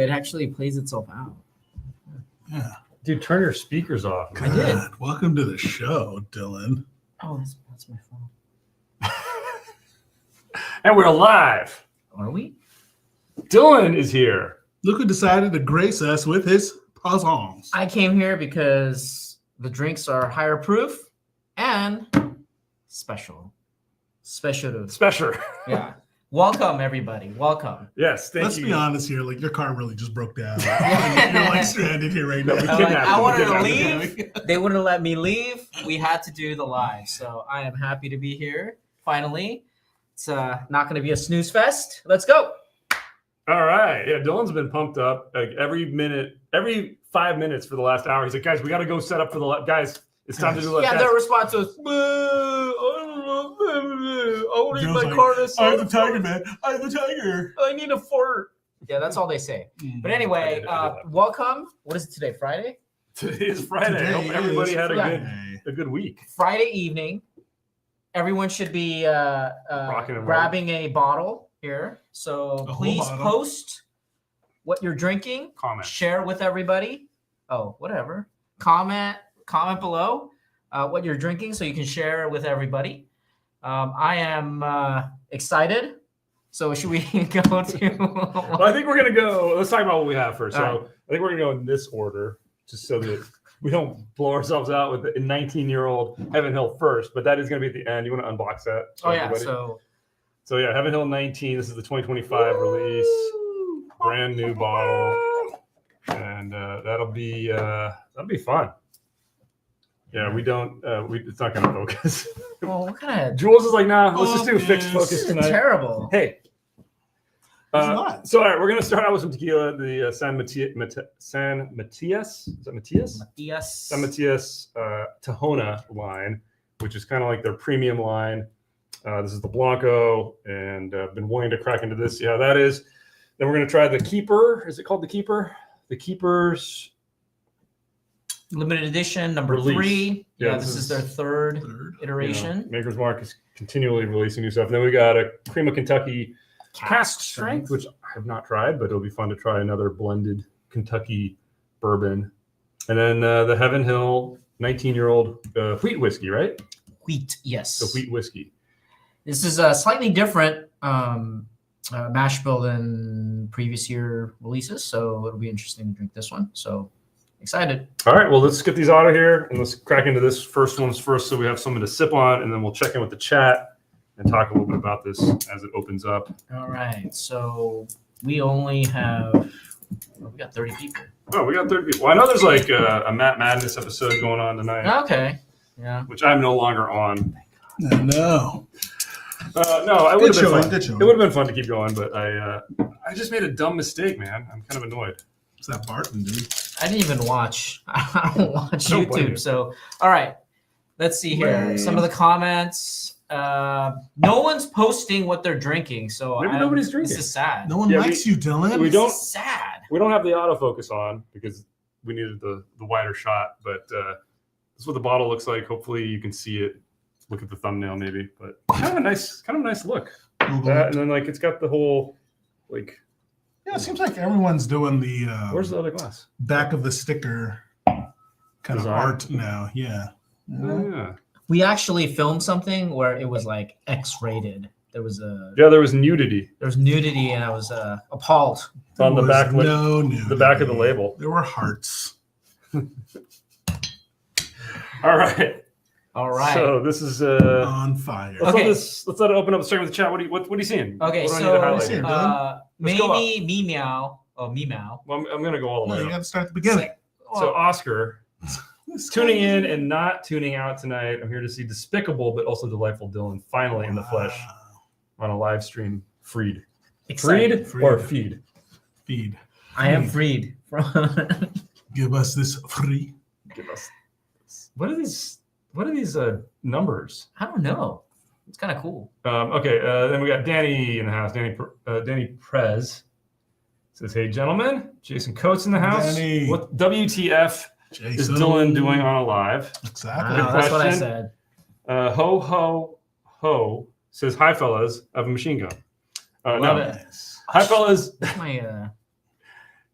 it actually plays itself out. Yeah. Dude, turn your speakers off. God, I did. welcome to the show, Dylan. Oh, that's my phone. And we're live. Are we? Dylan is here. Look who decided to grace us with his puzzles. I came here because the drinks are higher proof and special. Special. Yeah. Welcome, everybody. Welcome. Yes, thank Let's you. be honest here. Like, your car really just broke down. You're like stranded here right now. We I'm kidnapped I him. wanted to We kidnapped leave. They wouldn't let me leave. We had to do the live. So I am happy to be here. Finally. It's not going to be a snooze fest. Let's go. All right. Yeah, Dylan's been pumped up like every 5 minutes for the last hour. He's like, guys, we got to go set up for the guys. It's time to do Yeah, that. their response was, I need my Dylan's car to I'm the tiger, man. I'm the tiger. I need a fort. Yeah, that's all they say. But anyway, welcome. What is it today? Friday? Today is Friday. I hope Today everybody is had Friday. a good week. Friday evening. Everyone should be Rocking and grabbing a bottle here. So whole please bottle. post what you're drinking. Comment. Share with everybody. Oh, whatever. Comment below what you're drinking so you can share with everybody. I am excited. So should we go to? Well, I think we're gonna go. Let's talk about what we have first. So All right. I think we're gonna go in this order, just so that we don't blow ourselves out with the 19-year-old Heaven Hill first. But that is gonna be at the end. You want to unbox that? Oh yeah. everybody? So Yeah, Heaven Hill 19. This is the 2025 release, brand new bottle, and that'll be fun. Yeah, we don't. It's not gonna focus. well, what kind of Jules is like, nah. Let's just do a fixed Focus. focus this is tonight. terrible. Hey. It's not. So all right, we're gonna start out with some tequila. The San Matias. Is that Matias? Matias. San Matias Tahona line, which is kind of like their premium line. This is the Blanco, and I've been wanting to crack into this. See how that is. Then we're gonna try the Keeper. Is it called the Keeper? The Keeper's Limited edition number Release. 3. Yeah, Yeah, this this is is their third Third. iteration. Maker's Mark is continually releasing new stuff. And then we got a Cream of Kentucky cask strength, which I have not tried, but it'll be fun to try another blended Kentucky bourbon. And then the Heaven Hill 19-year-old wheat whiskey, right? Wheat, yes. The wheat whiskey. This is a slightly different mash bill than previous year releases, so it'll be interesting to drink this one. So excited. All right, well, let's get these out of here and let's crack into this first ones first so we have something to sip on, and then we'll check in with the chat and talk a little bit about this as it opens up. All right, so we only have, we got 30 people. Oh, we got 30 people. Well, I know there's like a Matt Madness episode going on tonight, Okay, yeah. which I'm no longer on. No. No, I would have been showing, fun. good showing. It would have been fun to keep going, but I just made a dumb mistake, man. I'm kind of annoyed. It's that Barton, dude. I didn't even watch. I don't watch Don't blame you. YouTube. So, all right, let's see here. Lame. Some of the comments. No one's posting what they're drinking, so Maybe nobody's drinking. This is sad. No one Yeah, likes you, Dylan. we This don't- is sad. We don't have the autofocus on because we needed the wider shot, but this is what the bottle looks like. Hopefully you can see it. Look at the thumbnail maybe, but kind of a nice look. Google That, it. and then like it's got the whole like, Yeah, it seems like everyone's doing the where's the other glass? back of the sticker kind of Design. art now. Yeah. Oh, yeah. We actually filmed something where it was like X-rated. There was There was nudity nudity, and I was appalled. on the There back was no the back of the nudity. label. There were hearts. All right. All right. So this is On fire. Okay. let's let it open up starting with the chat. What are you seeing? Okay, What do I need to highlight so here? Let's go maybe me meow. Oh, me meow. Well, I'm gonna go all the No, way you up. got to start at the beginning. So Oscar, tuning in and not tuning out tonight. I'm here to see despicable but also delightful Dylan finally in the flesh on a live stream. Freed Excited. or feed. Feed. I am freed. Give us this free. Give us. What are these numbers? I don't know. It's kind of cool. Okay, then we got Danny in the house. Danny Prez says, "Hey gentlemen, Jason Coates in the house. Danny. What WTF Jason. is Dylan doing on a live?" Exactly. Good That's what I question. said. Ho ho ho says, "Hi fellas, I have a machine gun." Love No. it. Nice. Hi fellas. That's my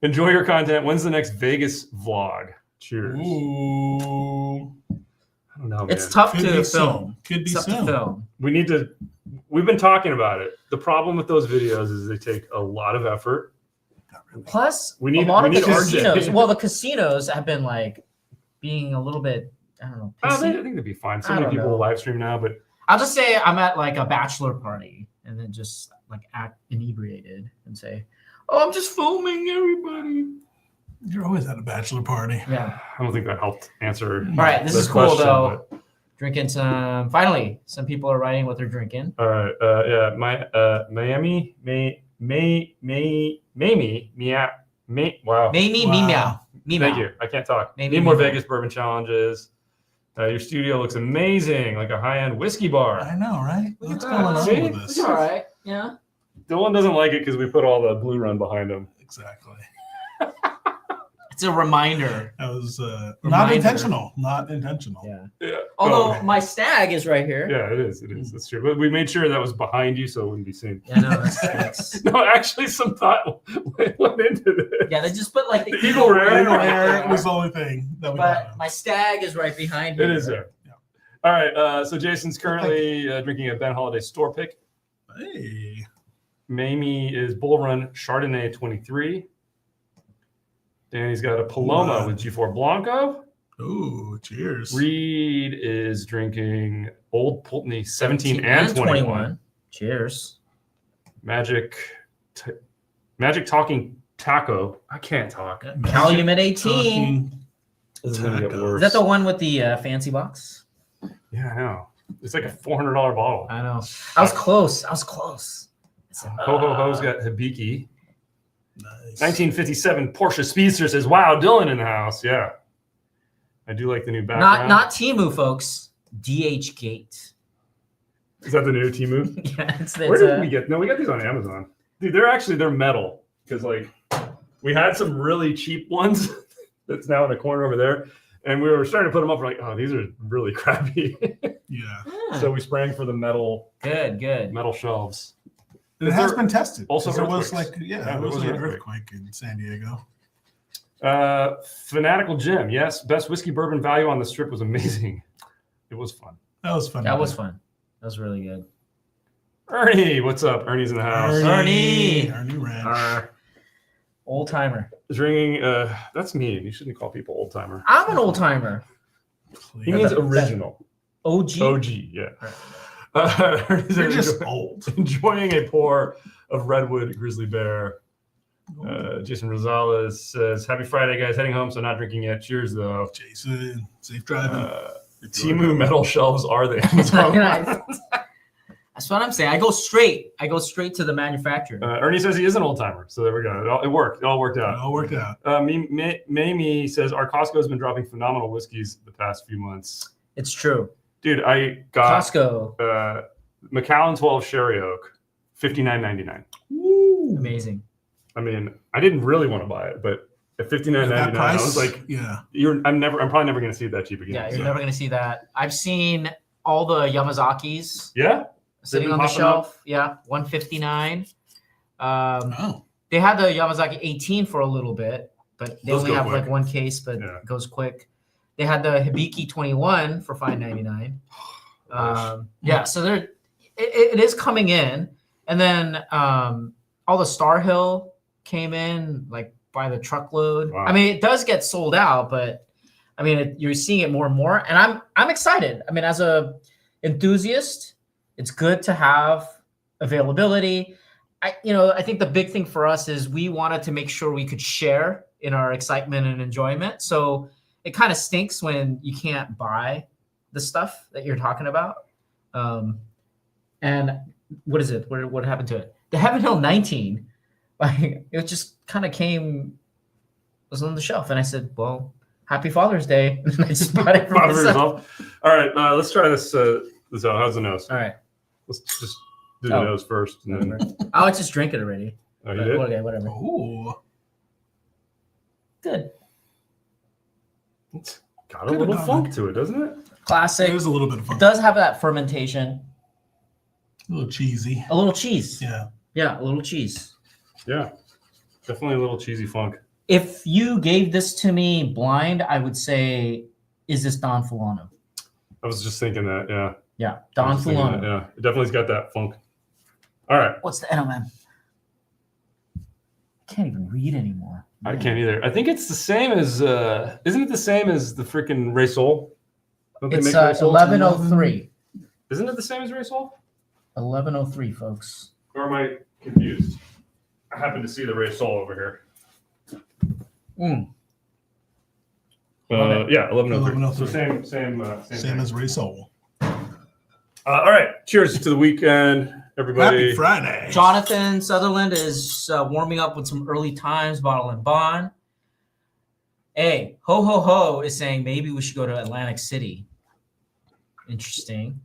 Enjoy your content. When's the next Vegas vlog? Cheers. Ooh. I don't know, man. It's tough Could to be film. Could be It's tough to soon. film. We've been talking about it. The problem with those videos is they take a lot of effort. Plus, We need- a lot we of the need to casinos. say- Well, the casinos have been like being a little bit. I don't know. I pissy. think they'd be fine. So I many don't people know. will live stream now, but I'll just say I'm at like a bachelor party and then just like act inebriated and say, "Oh, I'm just filming everybody." You're always at a bachelor party. Yeah. I don't think that helped answer. All right. This the is cool question, though. but- Drinking some. Finally, some people are writing what they're drinking. All right. Yeah. Miami. Wow. Mamie Wow. meow. Meow. Thank you. I can't talk. Maybe Need more meow. Vegas bourbon challenges. Your studio looks amazing, like a high-end whiskey bar. I know, right? What's at going that. on See? with this? It's all right. Yeah. Dylan doesn't like it because we put all the blue run behind him. Exactly. It's a reminder. That was not Reminder. intentional. Not intentional. Yeah. Yeah. Although Oh, my stag is right here. yeah, it is. It is. That's true. But we made sure that was behind you so it wouldn't be seen. Yeah, no, that's No, actually, some thought went into this. yeah. They just put like the The eagle rare. Eagle rare was the only thing that we But got. my stag is right behind It here. is there. Yeah. All right. So Jason's currently drinking a Ben Holiday store pick. Hey. Mamie is Bull Run Chardonnay 23. Danny's got a Paloma Wow. with G4 Blanco. Ooh, cheers. Reed is drinking Old Pulteney 17 and 21. Cheers. Magic Talking Taco. I can't talk. Calumet 18. This is gonna get Taco. worse. Is that the one with the fancy box? Yeah, I know. It's like a $400 bottle. I know. I was close. I was close. Ho Ho Ho's got Hibiki. Nice. 1957 Porsche Speedster says, "Wow, Dylan in the house." Yeah, I do like the new background. Not Timu, folks. DH Gate. Is that the new Temu? Yeah, it's Where did we get? No, we got these on Amazon. Dude, they're metal because like we had some really cheap ones that's now in the corner over there, and we were starting to put them up. We're like, oh, these are really crappy. Yeah. So we sprang for the metal good. shelves. It has been tested. Also there was earthquakes. like Yeah, there was there an was an earthquake in San Diego. Fanatical Jim, yes, best whiskey bourbon value on the strip was amazing. It was fun. That was fun. That was fun. That was really good. Ernie, what's up? Ernie's in the house. Ernie. Ernie Ranch. Our old timer. Drinking, that's mean. You shouldn't call people old timer. I'm an old timer. He means original. OG. OG, yeah. Ernie's You're just old. enjoying a pour of Redwood Grizzly Bear. Jason Rosales says, "Happy Friday, guys. Heading home, so not drinking yet. Cheers, though." Jason, safe driving. Timu metal shelves are the Amazon. That's what I'm saying. I go straight to the manufacturer. Ernie says he is an old timer, so there we go. It worked. It all worked It out. all worked out. Mamie says our Costco has been dropping phenomenal whiskeys the past few months. It's true. Dude, I got Costco. Macallan 12 Sherry Oak, $59.99. Amazing. I mean, I didn't really want to buy it, but at $59.99, That I price, was like, yeah. I'm probably never going to see it that cheap again. Yeah, you're so. never gonna see that. I've seen all the Yamazakis Yeah, sitting been on the popping up? shelf. Yeah, 159. Oh, They had the Yamazaki 18 for a little bit, but they Those only go have quick. like one case, but Yeah. it goes quick. They had the Hibiki 21 for $5.99. Yeah, so it is coming in, and then all the Star Hill came in like by the truckload. Wow. I mean, it does get sold out, but I mean, you're seeing it more and more, and I'm excited. I mean, as a enthusiast, it's good to have availability. I think the big thing for us is we wanted to make sure we could share in our excitement and enjoyment. So it kind of stinks when you can't buy the stuff that you're talking about. And what is it? What happened to it? The Heaven Hill 19, like it just kind of was on the shelf, and I said, "Well, Happy Father's Day," and I just bought it for Bought it for myself. yourself. All right, let's try this. This out. How's the nose? All right, Let's just do the nose first, and then I'll just drink it already. oh, you But, did. okay, whatever. ooh. Good, It's got a little funk to it, doesn't it? classic. It was a little bit of It fun. does have that fermentation, A little cheesy. a little cheese. Yeah. Yeah, a little cheese. Yeah, definitely a little cheesy funk. If you gave this to me blind, I would say, is this Don Fulano? I was just thinking that. Yeah. Yeah, I Don was just thinking Fulano. that, yeah. It definitely's got that funk. All right. What's the NMM? I can't even read anymore. I can't either. I think it's the same as. Isn't it the same as the freaking Ray Sol? Don't they It's make Ray Sol? 1103. Isn't it the same as Ray Sol? 1103, folks. Or am I confused? I happen to see the Ray Sol over here. Yeah, 1103. So Same as Ray Soul. All right. Cheers to the weekend, everybody. Happy Friday. Jonathan Sutherland is warming up with some early times, bottle and bond. Hey, Ho Ho Ho is saying maybe we should go to Atlantic City. Interesting.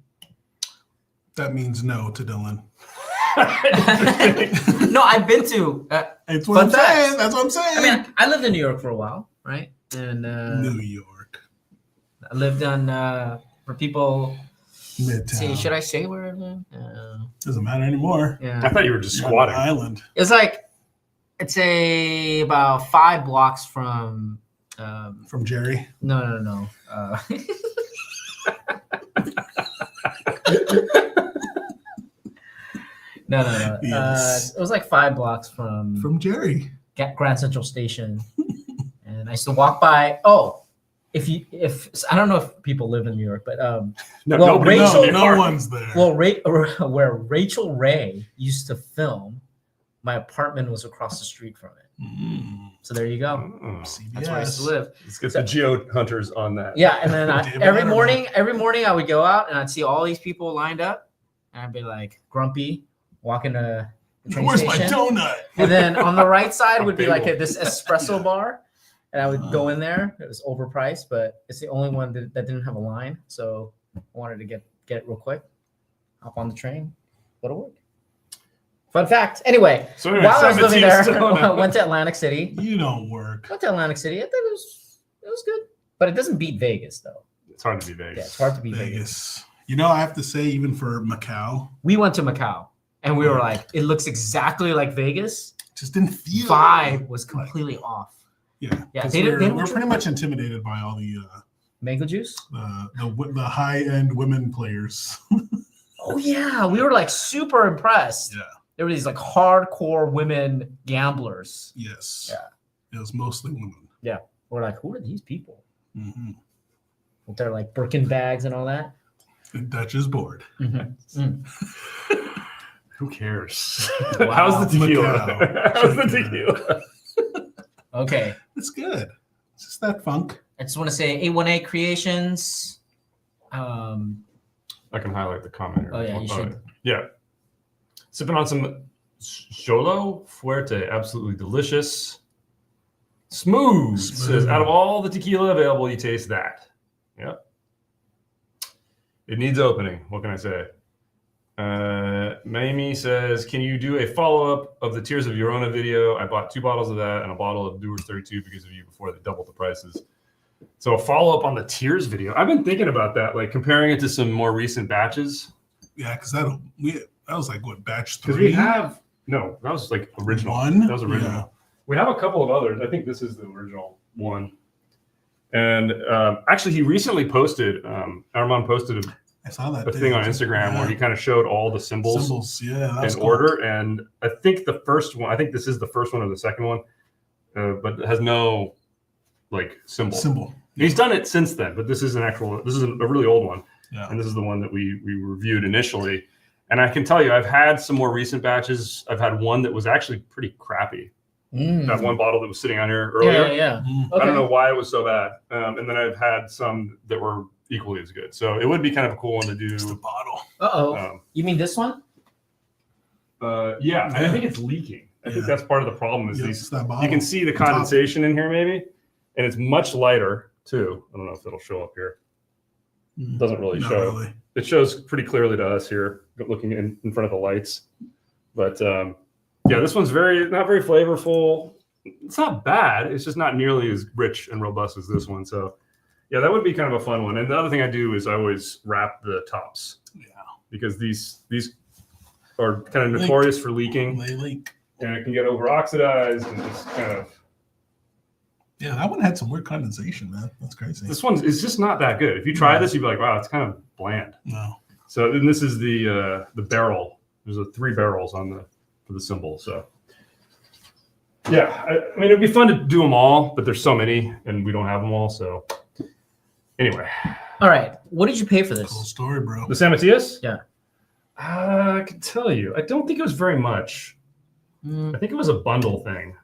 That means no to Dylan. No, I've been to. It's what I'm Fun fact. saying. That's what I'm saying. I mean, I lived in New York for a while, right? And New York. I lived on for people. Midtown. See, should I say where I lived? Doesn't matter anymore. I Yeah, thought you were just You're on squatting. an island. it's like it's about 5 blocks from. From Jerry. No. No. Yes. It was like 5 blocks from Jerry. Grand Central Station, and I used to walk by. Oh, if I don't know if people live in New York, but No, Well, nobody knows Rachel- New No York. one's there. well, where Rachel Ray used to film, my apartment was across the street from it. So there you go. Oh, That's where I used to live. let's get the geo hunters on that. Yeah, and then David every Letterman. morning I would go out and I'd see all these people lined up, and I'd be like grumpy, walking to the train Where's my station. donut? And then on the right side A would be like bagel. this espresso bar, and I would go in there. It was overpriced, but it's the only one that didn't have a line, so I wanted to get it real quick. Hop on the train, go to work. Fun fact. Anyway, So anyway, while I was living there, Matias Tahona. I went to Atlantic City. You don't work. Went to Atlantic City. I thought it was good, but it doesn't beat Vegas though. It's hard to be Vegas. Yeah, it's hard to beat Vegas. Vegas. You know, I have to say, even for Macau, We went to Macau, and we were like, it looks exactly like Vegas. just didn't feel Vibe was completely off. Yeah, Yeah, 'cause they we're, didn't we're drink pretty much intimidated by all Mango juice. the high end women players. Oh yeah, we were like super impressed. Yeah. There were these like hardcore women gamblers. Yes. Yeah. It was mostly women. We're like, who are these people Mm-hmm. with their like Birkin bags and all that? And Dutch is bored. Who cares? Wow. How's the tequila? Macau. How's the tequila? Okay, It's good. It's just that funk. I just want to say A1A Creations. I can highlight the comment. Oh, yeah, you should. Yeah. Sipping on some Xolo Fuerte. Absolutely delicious. Smooth. Says, out of all the tequila available, you taste that. Yep. It needs opening. What can I say? Mamie says, can you do a follow-up of the Tears of Llorona video? I bought 2 bottles of that and a bottle of Dewar's 32 because of you before they doubled the prices. So a follow-up on the Tears video. I've been thinking about that, like comparing it to some more recent batches. Yeah, because that was like what, batch 3? Because we have that was like original. One? That was original. Yeah. We have a couple of others. I think this is the original one. And actually, he recently posted. Armand posted I saw that a thing on Instagram where he kind of showed all the symbols Yeah, that was in cool. order. And I think the first one. I think this is the first one or the second one, but it has no like symbol. He's done it since then, but this is an actual. This is a really old one. Yeah. And this is the one that we reviewed initially. And I can tell you, I've had some more recent batches. I've had one that was actually pretty crappy. That one bottle that was sitting on here earlier. Yeah. Mm. Okay. I don't know why it was so bad. And then I've had some that were equally as good. So it would be kind of a cool one to do. Just a bottle. Uh-oh. You mean this one? Yeah, and I think it's leaking. I think that's part of the problem is Yeah, these. it's that bottle. You can see the condensation in here maybe. And it's much lighter too. I don't know if it'll show up here. Mm. Doesn't really Not show. really. It shows pretty clearly to us here, looking in front of the lights. But yeah, this one's not very flavorful. It's not bad. It's just not nearly as rich and robust as this one. So yeah, that would be kind of a fun one. And the other thing I do is I always wrap the tops. Yeah. Because these are kind of notorious for leaking, They leak. and it can get over oxidized and just kind of Yeah, that one had some weird condensation, man. That's crazy. This one is just not that good. If you try this, you'd be like, wow, it's kind of bland. No. So then this is the barrel. There's 3 barrels for the symbol. So yeah, I mean, it'd be fun to do them all, but there's so many and we don't have them all. So anyway. All right. What did you pay for this? Cool story, bro. The San Matias? Yeah. I can tell you. I don't think it was very much. I think it was a bundle thing.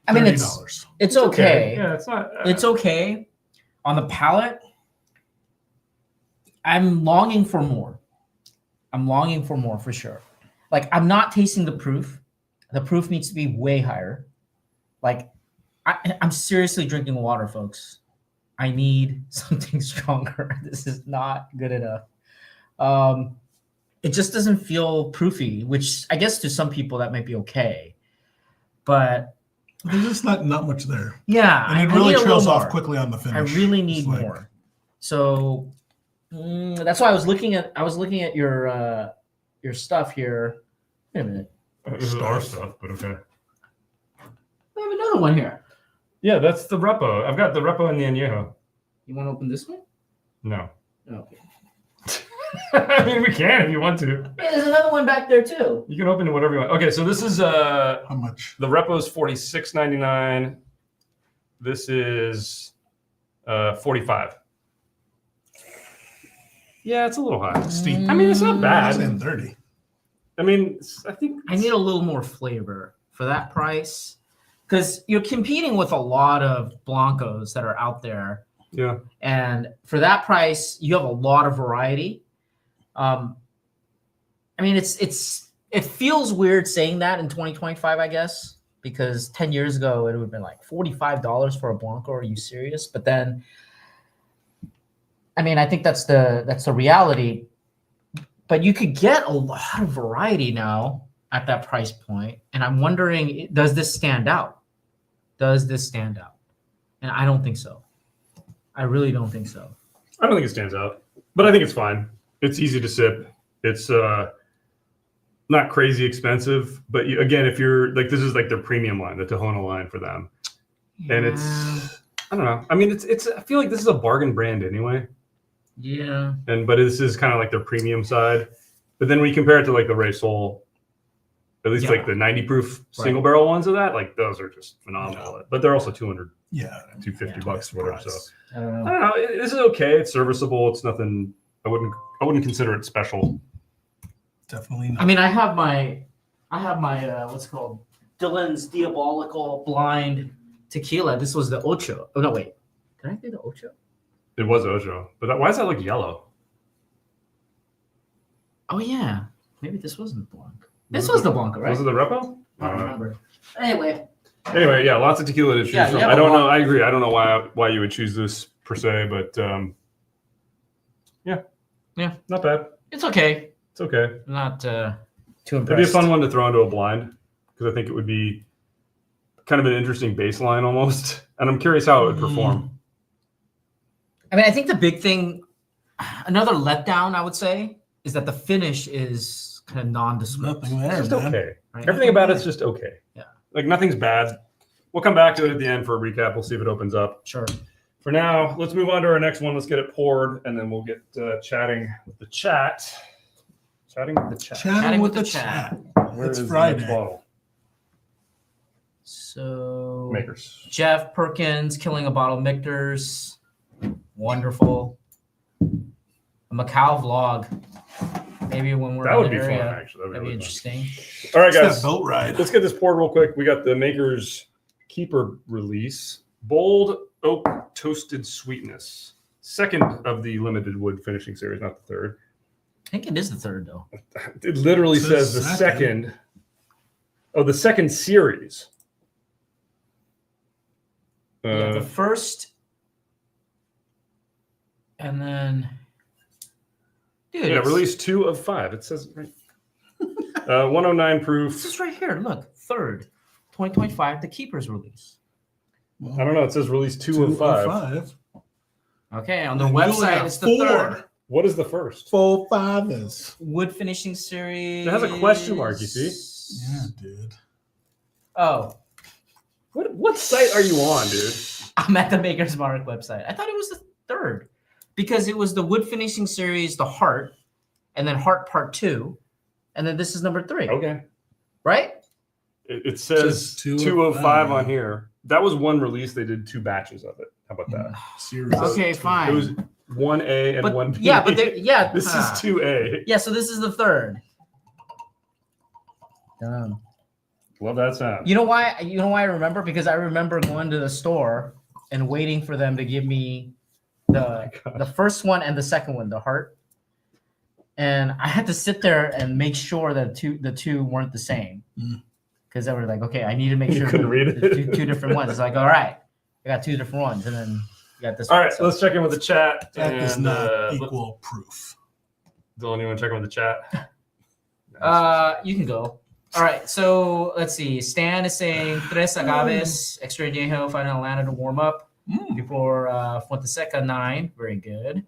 I mean, $30. it's okay. Yeah, it's not. It's okay. On the palate, I'm longing for more. I'm longing for more for sure. Like, I'm not tasting the proof. The proof needs to be way higher. Like, I'm seriously drinking water, folks. I need something stronger. This is not good enough. It just doesn't feel proofy, which I guess to some people that might be okay. But there's just not much there. Yeah. And it really trails off quickly on the finish. I really need more. So that's why I was looking at your stuff here. Wait a minute. This is our stuff, but okay. We have another one here. Yeah, that's the Repo. I've got the Repo and the Añejo. You want to open this one? No. Okay. I mean, we can if you want to. Yeah, there's another one back there too. You can open it whatever you want. Okay, so this is how much? The Repo's $46.99. This is $45. Yeah, it's a little high. Steep. I mean, it's not bad. I'm saying 30. I mean, I think I need a little more flavor for that price, because you're competing with a lot of Blancos that are out there. Yeah. And for that price, you have a lot of variety. I mean, it feels weird saying that in 2025, I guess, because 10 years ago it would have been like $45 for a Blanco. Are you serious? But then, I mean, I think that's the reality. But you could get a lot of variety now at that price point, and I'm wondering, does this stand out? Does this stand out? And I don't think so. I really don't think so. I don't think it stands out, but I think it's fine. It's easy to sip. It's not crazy expensive, but again, if you're like, this is like their premium line, the Tahona line for them, and it's, I don't know. I mean, it's. I feel like this is a bargain brand anyway. Yeah. But this is kind of like their premium side. But then when you compare it to like the Ray Sol, at least like the 90 proof single barrel ones of that, like those are just phenomenal. Yeah. But they're also $200. Yeah, $250 or whatever. So I don't know. This is okay. It's serviceable. It's nothing. I wouldn't consider it special. Definitely not. I mean, I have my what's it called, Dylan's Diabolical Blind Tequila. This was the Ocho. Oh no, wait. Did I say the Ocho? It was Ocho, but why does that look yellow? Oh yeah, maybe this wasn't the Blanc. This was the Blanco, right? Was it the Repo? I don't remember. Anyway, yeah, lots of tequila to choose from. I don't know. I agree. I don't know why you would choose this per se, but yeah, not bad. It's okay. It's okay. Not too impressed. It'd be a fun one to throw into a blind, because I think it would be kind of an interesting baseline almost, and I'm curious how it would perform. I mean, I think the big thing, another letdown, I would say, is that the finish is kind of nondescript. Nothing there, It's just man. okay. Right? Everything about it's just okay. Yeah. Like nothing's bad. We'll come back to it at the end for a recap. We'll see if it opens up. Sure. For now, let's move on to our next one. Let's get it poured, and then we'll get chatting with the chat. Chatting with the chat. Chatting with the chat. Where It's is the Friday. next bottle? So Makers. Jeff Perkins, Killing a Bottle Michter's. Wonderful. A Macau vlog. Maybe when we're That in would the be fun, area. actually. That'd be really interesting. Fun. All right, It's guys. that boat ride. Let's get this poured real quick. We got the Makers Keeper release. Bold Oak Toasted Sweetness. Second of the limited wood finishing series, not the third. I think it is the third, though. It literally It says says the second. second. Oh, the second series. Yeah, the first. And then, dude, Yeah, release 2 of 5. It says right. 109 proof. This is right here. Look, third, 2025, the Keeper's release. I don't know. It says release 2 of 5. Okay, on the And you only website, got it's the 4. third. What is the first? 4, 5 is. Wood finishing series. It has a question mark, you see? Yeah, dude. Oh. What site are you on, dude? I'm at the Maker's Mark website. I thought it was the third because it was the wood finishing series, the Heart, and then Heart Part 2, and then this is number 3. Okay. Right? It says 205 on here. That was one release. They did 2 batches of it. How about that? Series. Okay, fine. It was 1A and 1B. Yeah, but this is 2A. Yeah, so this is the third. Dumb. Love that sound. You know why? You know why I remember? Because I remember going to the store and waiting for them to give me the first one and the second one, the Heart. And I had to sit there and make sure that the two weren't the same. Because they were like, okay, I need to make sure couldn't read it. Two different ones. It's like, all right, I got 2 different ones, and then you got this. All one, right, so. let's check in with the chat. That does not equal proof. Dylan, you want to check in with the chat? You can go. All right, so let's see. Stan is saying tres agaves, extra añejo, final Atlanta to warm up before Fuenteseca 9. Very good.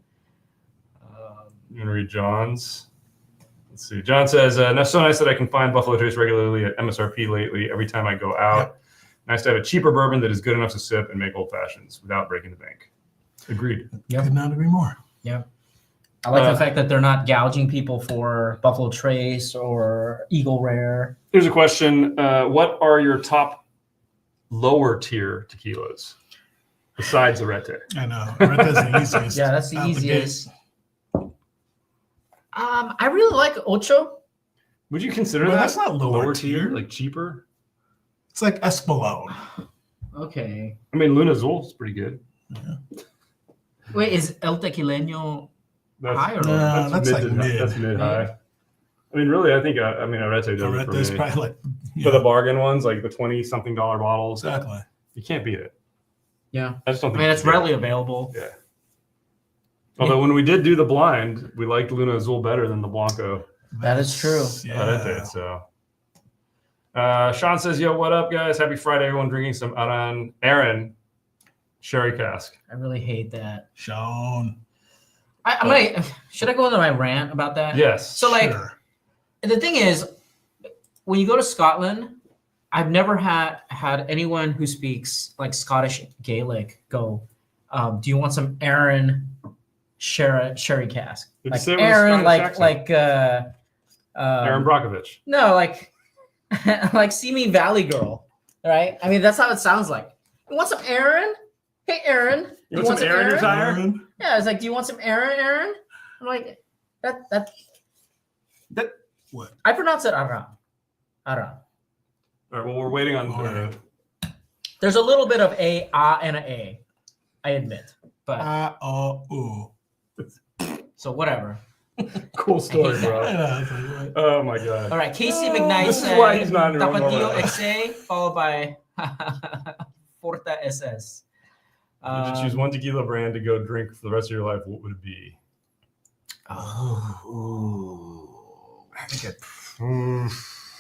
You want to read John's? Let's see. John says, "That's so nice that I can find Buffalo Trace regularly at MSRP lately. Every time I go out, nice to have a cheaper bourbon that is good enough to sip and make old fashions without breaking the bank." Agreed. Could not agree more. Yeah. I like the fact that they're not gouging people for Buffalo Trace or Eagle Rare. Here's a question: what are your top lower tier tequilas besides the Rete? I know. That's the easiest. Yeah, that's the easiest. I really like Ocho. Would you consider Well, that that's not lower tier, tier. like cheaper? It's like Espolón. Okay. I mean, Luna Azul is pretty good. Yeah. Wait, is El Tequileño high or low? No, that's mid like to- mid. That's mid high. I mean, really, I think Arete does it for That's me. probably like For the bargain ones, like the $20-something bottles, exactly. you can't beat it. Yeah. I just don't I think mean, you it's can beat it. readily available. Yeah. Although when we did do the blind, we liked Luna Azul better than the Blanco That is true. Arete. So, Sean says, "Yo, what up, guys? Happy Friday, everyone! Drinking some Aaron sherry cask." I really hate that. Sean. I'm gonna. Should I go into my rant about that? Yes. So, like, Sure. the thing is, when you go to Scotland, I've never had anyone who speaks like Scottish Gaelic go, "Do you want some Aaron sherry cask?" Did you Like say it with a Aaron, Scottish like Aaron Brockovich. no, like like Simi Valley Girl, right? I mean, that's how it sounds like. You want some Aaron? Hey, Aaron. You want some Aaron desire? Yeah, it's like, do you want some Aaron? I'm like, that. What? I pronounce it Aram. All right. Well, we're waiting on. All right. There's a little bit of a and a A, I admit, but so whatever. Cool story, I bro. know, it's like, what? Oh my god. All right, Casey McKnight This is said why he's not in the room Tapatio already. XA followed by Forta SS. If you could choose one tequila brand to go drink for the rest of your life, what would it be? I think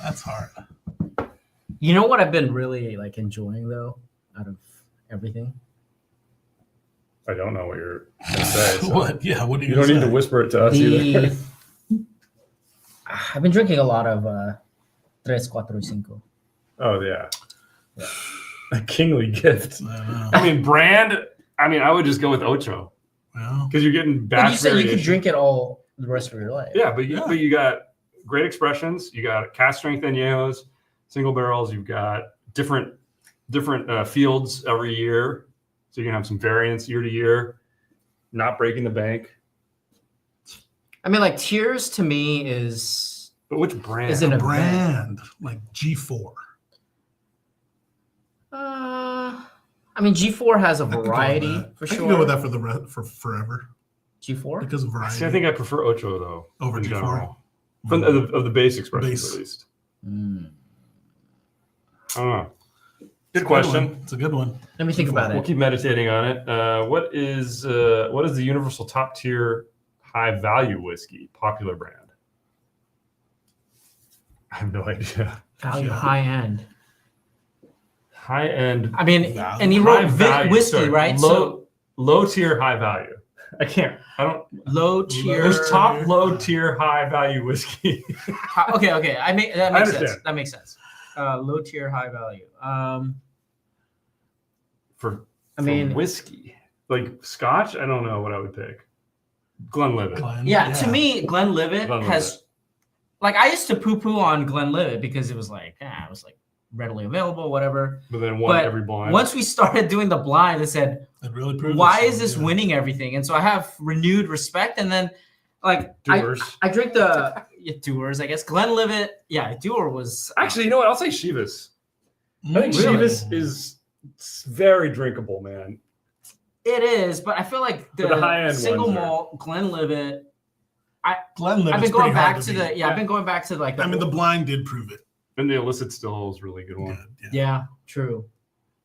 that's hard. You know what I've been really like enjoying though, out of everything? I don't know what you're gonna say. So. What? Yeah. What do You don't need to whisper it to us either. I've been drinking a lot of 3, 4, 5. Oh yeah. A kingly gift. I know. I mean, brand. I mean, I would just go with Ocho Well, because you're getting But batch you said you variation. could drink it all the rest of your life. Yeah, but you got great expressions. You got cast strength añejos, single barrels. You've got different fields every year, so you can have some variance year to year. Not breaking the bank. I mean, like Tears to me is But which brand? Is it a a brand like G4. I mean, G4 has a I could go with variety that. for I sure. can go with that for forever G4. because of variety. See, I think I prefer Ocho though Over in G4? general. From of the base expressions Base. at least. Mm. I don't know. It's Good a question. one. It's a good one. Let me think about We'll it. keep meditating on it. What is the universal top tier high value whiskey popular brand? I have no idea. Value Yeah. high end. High end. I mean, Value. and you High wrote value, whiskey, sorry, right? Low tier high value. I can't. I don't. So low tier. There's top low tier high value whiskey. Okay. That I makes sense. understand. That makes sense. Low tier, high value. For I mean, whiskey, like Scotch, I don't know what I would pick. Glenlivet. to me, Glenlivet has, like, I used to poo-poo on Glenlivet because it was like, it was like readily available, whatever. But then won every blind. Once we started doing the blind, I said, it really proved why is this winning everything? And so I have renewed respect. And then, like, I drink the Dewar's, I guess. Glenlivet, Dewar was actually, you know what? I'll say Chivas. I think Chivas is very drinkable, man. It is, but I feel like the high-end single ones malt Glenlivet. Glenlivet's I've been going back hard to beat. I've been going back to like. The blind did prove it. And the illicit still is a really good one. Good, yeah, true.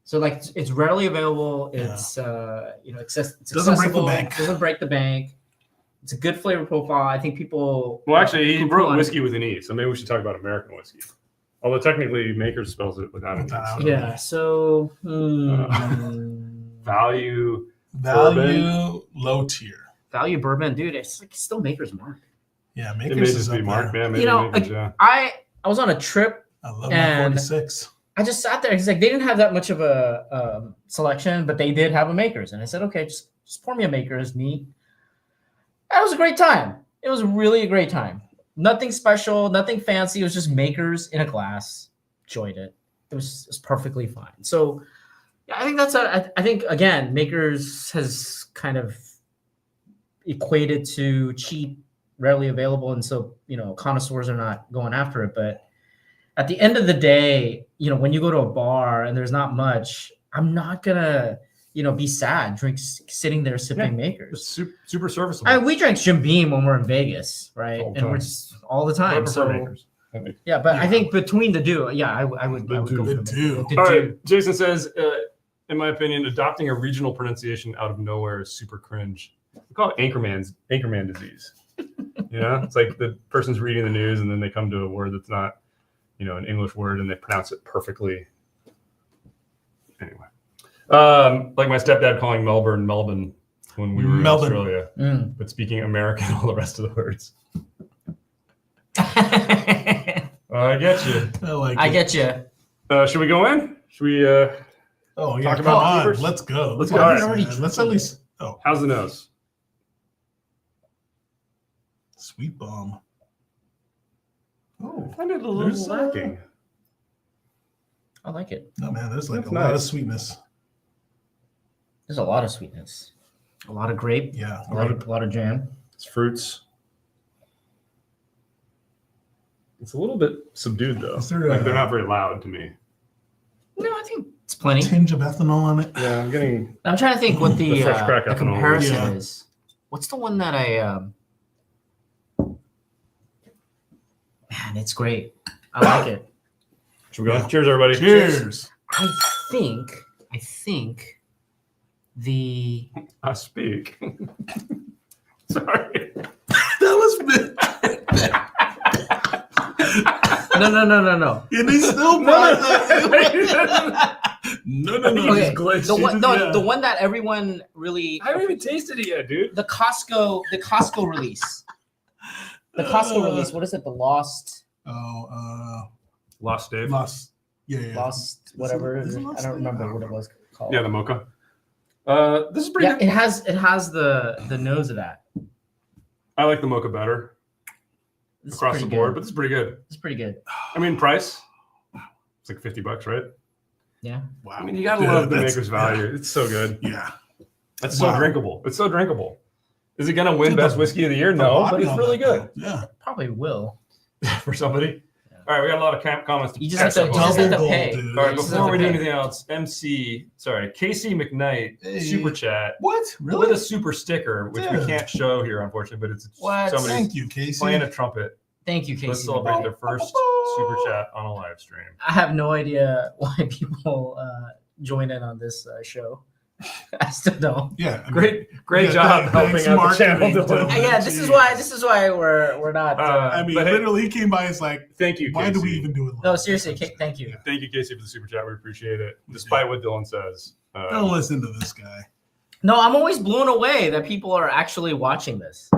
So like it's readily available. It's it's doesn't break the accessible. bank. Doesn't break the bank. It's a good flavor profile. I think people. Well, actually, he wrote whiskey with an E, so maybe we should talk about American whiskey. Although technically, Makers spells it without an E. Yeah. So value, low tier. Value bourbon, dude. It's like still Maker's Mark. Yeah, Makers. It may just be Mark, man. Maybe Makers, I was on a trip. I love my 46. I just sat there. He's like, they didn't have that much of a selection, but they did have a Makers, and I said, okay, just pour me a Makers, neat. That was a great time. It was really a great time. Nothing special, nothing fancy. It was just Makers in a glass. Enjoyed it. It was perfectly fine. So, I think I think again, Makers has kind of equated to cheap, readily available, and so connoisseurs are not going after it. But at the end of the day, when you go to a bar and there's not much, I'm not gonna be sad sitting there sipping Makers. It's super serviceable. We drank Jim Beam when we're in Vegas, right? And we're just all the time. So Makers. Yeah, but I think between the two, I would go for the two. All right, Jason says, in my opinion, adopting a regional pronunciation out of nowhere is super cringe. We call it Anchorman disease. It's like the person's reading the news and then they come to a word that's not, an English word and they pronounce it perfectly. Anyway, like my stepdad calling Melbourne when we were in Australia, but speaking American all the rest of the words. I get you. I get you. Should we go in? Should we talk about flavors? Let's go. Let's go. Let's at least. Oh, how's the nose? Sweet bomb. Oh, I find it a little lacking. I like it. No, man, there's like a lot of sweetness. There's a lot of sweetness. A lot of grape. Yeah. A lot of jam. It's fruits. It's a little bit subdued though. They're not very loud to me. No, I think it's plenty. Tinge of ethanol on it. Yeah, I'm trying to think what the fresh crack ethanol comparison is. What's the one that Man, it's great. I like it. Should we go? Cheers, everybody. Cheers. I think the I speak. Sorry. That was No. And he still brought that. No. Okay. The one that everyone really. I haven't even tasted it yet, dude. The Costco release. The Costco release. What is it? The Lost. Lost Dave. Lost. Lost. Whatever. I don't remember what it was called. Yeah, the mocha. This is pretty. Yeah, it has the nose of that. I like the mocha better. Across the board, but this is pretty good. It's pretty good. I mean, price. It's like $50, right? Yeah. Wow. I mean, you gotta love the Maker's value. Yeah. It's so good. Yeah. It's so drinkable. It's so drinkable. Is it gonna win best whiskey of the year? No, but it's really good. Yeah. Probably will. For somebody. Yeah. All right, we got a lot of comments. You just have to pay. All right, before we do anything else, Casey McKnight, super chat. What? Really? With a super sticker, which we can't show here, unfortunately, but it's somebody Thank you, Casey. playing a trumpet. Thank you, Casey. Let's celebrate their first super chat on a live stream. I have no idea why people join in on this show. I still don't. Yeah. Great job helping out the channel. Yeah, this is why we're not. Literally, he came by and was like, "Thank you, Casey. Why do we even do it?" No, seriously, thank you. Thank you, Casey, for the super chat. We appreciate it, despite what Dylan says. Don't listen to this guy. No, I'm always blown away that people are actually watching this.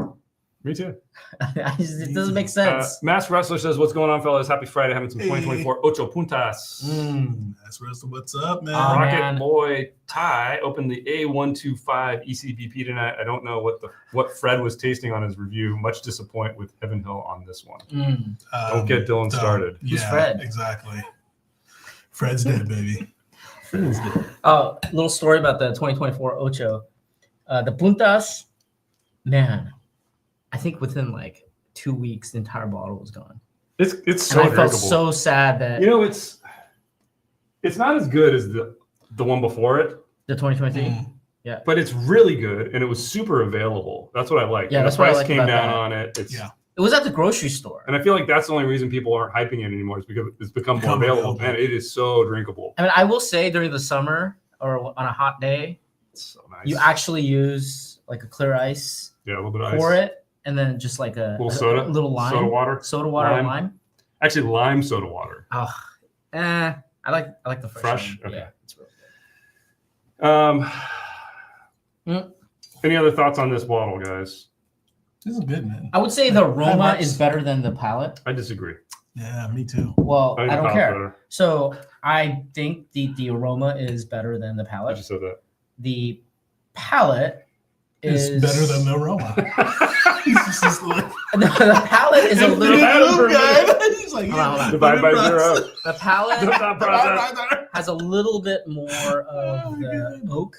Me too. It doesn't make sense. Mass Wrestler says, "What's going on, fellas? Happy Friday, having some 2024 Ocho Puntas." Mass Wrestler, what's up, man? Rocket Boy Ty opened the A125 ECBP tonight. I don't know what Fred was tasting on his review. Much disappoint with Heaven Hill on this one. Don't get Dylan started. Who's Fred? Exactly. Fred's dead, baby. Fred's dead. Oh, little story about the 2024 Ocho. The Puntas, man. I think within like 2 weeks, the entire bottle was gone. It's so I drinkable. felt so sad that it's not as good as the one before it. The 2023. Yeah, but it's really good, and it was super available. That's what I like. Yeah, and that's the what I price like came about down that. on it. It was at the grocery store, and I feel like that's the only reason people aren't hyping it anymore is because it's become more available. Man, it is so drinkable. I mean, I will say during the summer or on a hot day, it's so nice. You actually use like a clear ice. Yeah, a little bit of pour ice. it. And then just like a little soda, little lime, soda water, and lime. Actually, lime soda water. Oh, I like the fresh. Okay. Yeah, it's really good. Any other thoughts on this bottle, guys? This is good, man. I would say the aroma is better than the palate. I disagree. Yeah, me too. Well, I don't care. Better. So I think the aroma is better than the palate. I just said that. The palate is better than the aroma. The palate is a little guy. He's like, divide by 0. The palate has a little bit more of the oak.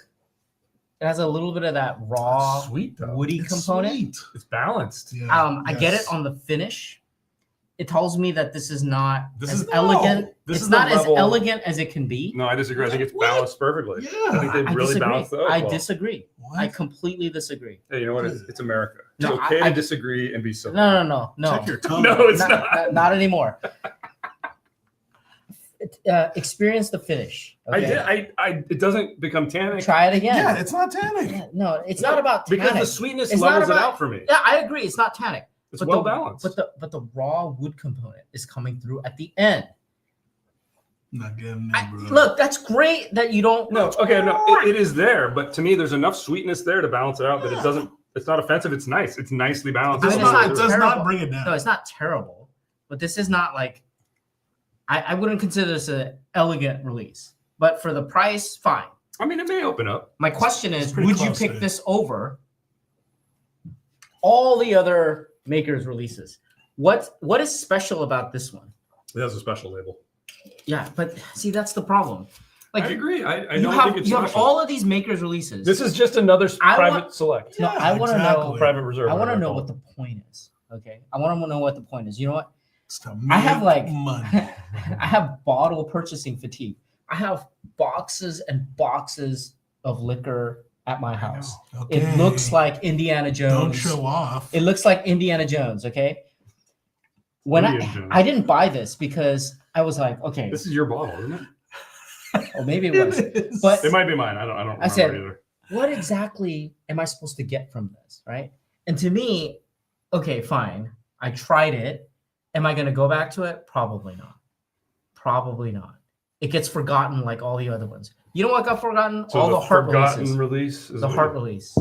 It has a little bit of that raw, sweet, woody component. Sweet. It's balanced. Yeah. I get it on the finish. It tells me that this is not as elegant. It's not as elegant as it can be. No, I disagree. I think it's balanced perfectly. Yeah. I think they've really balanced it. I disagree. What? I completely disagree. Hey, you know what? It's America. It's No, okay to disagree and be civil. No. Check your tongue. No, it's not. Not anymore. Experience the finish. Okay? It doesn't become tannic. Try it again. Yeah, it's not tannic. Yeah, no, it's not about tannic. Because the sweetness It's levels not it about- out for me. Yeah, I agree. It's not tannic. It's well balanced. But the raw wood component is coming through at the end. Not getting it, bro. Look, that's great that you don't. No, okay, no, it is there, but to me, there's enough sweetness there to balance it out that it doesn't. It's not offensive. It's nice. It's nicely balanced. I mean, It does not bring it down. No, it's not terrible, but this is not like. I wouldn't consider this an elegant release, but for the price, fine. I mean, it may open up. My question is, pretty would you close, pick dude. this over all the other makers' releases? What is special about this one? It has a special label. Yeah, but see, that's the problem. Like, I agree. I you don't have think it's you have special. all of these makers' releases. This is just another private select. No, I want to know. Private reserve. I want to know what the point is. Okay, I want to know what the point is. You know what? It's to I have make like money. I have bottle purchasing fatigue. I have boxes and boxes of liquor at my house. Okay. It looks like Indiana Jones. Don't show off. It looks like Indiana Jones. Okay. When I didn't buy this because I was like, okay, This is your bottle, isn't it? or maybe it was, but It might be mine. I don't remember said- either. what exactly am I supposed to get from this, right? And to me, okay, fine. I tried it. Am I going to go back to it? Probably not. Probably not. It gets forgotten like all the other ones. You know what got forgotten? So all the heart forgotten releases. release. Is The what heart you- release.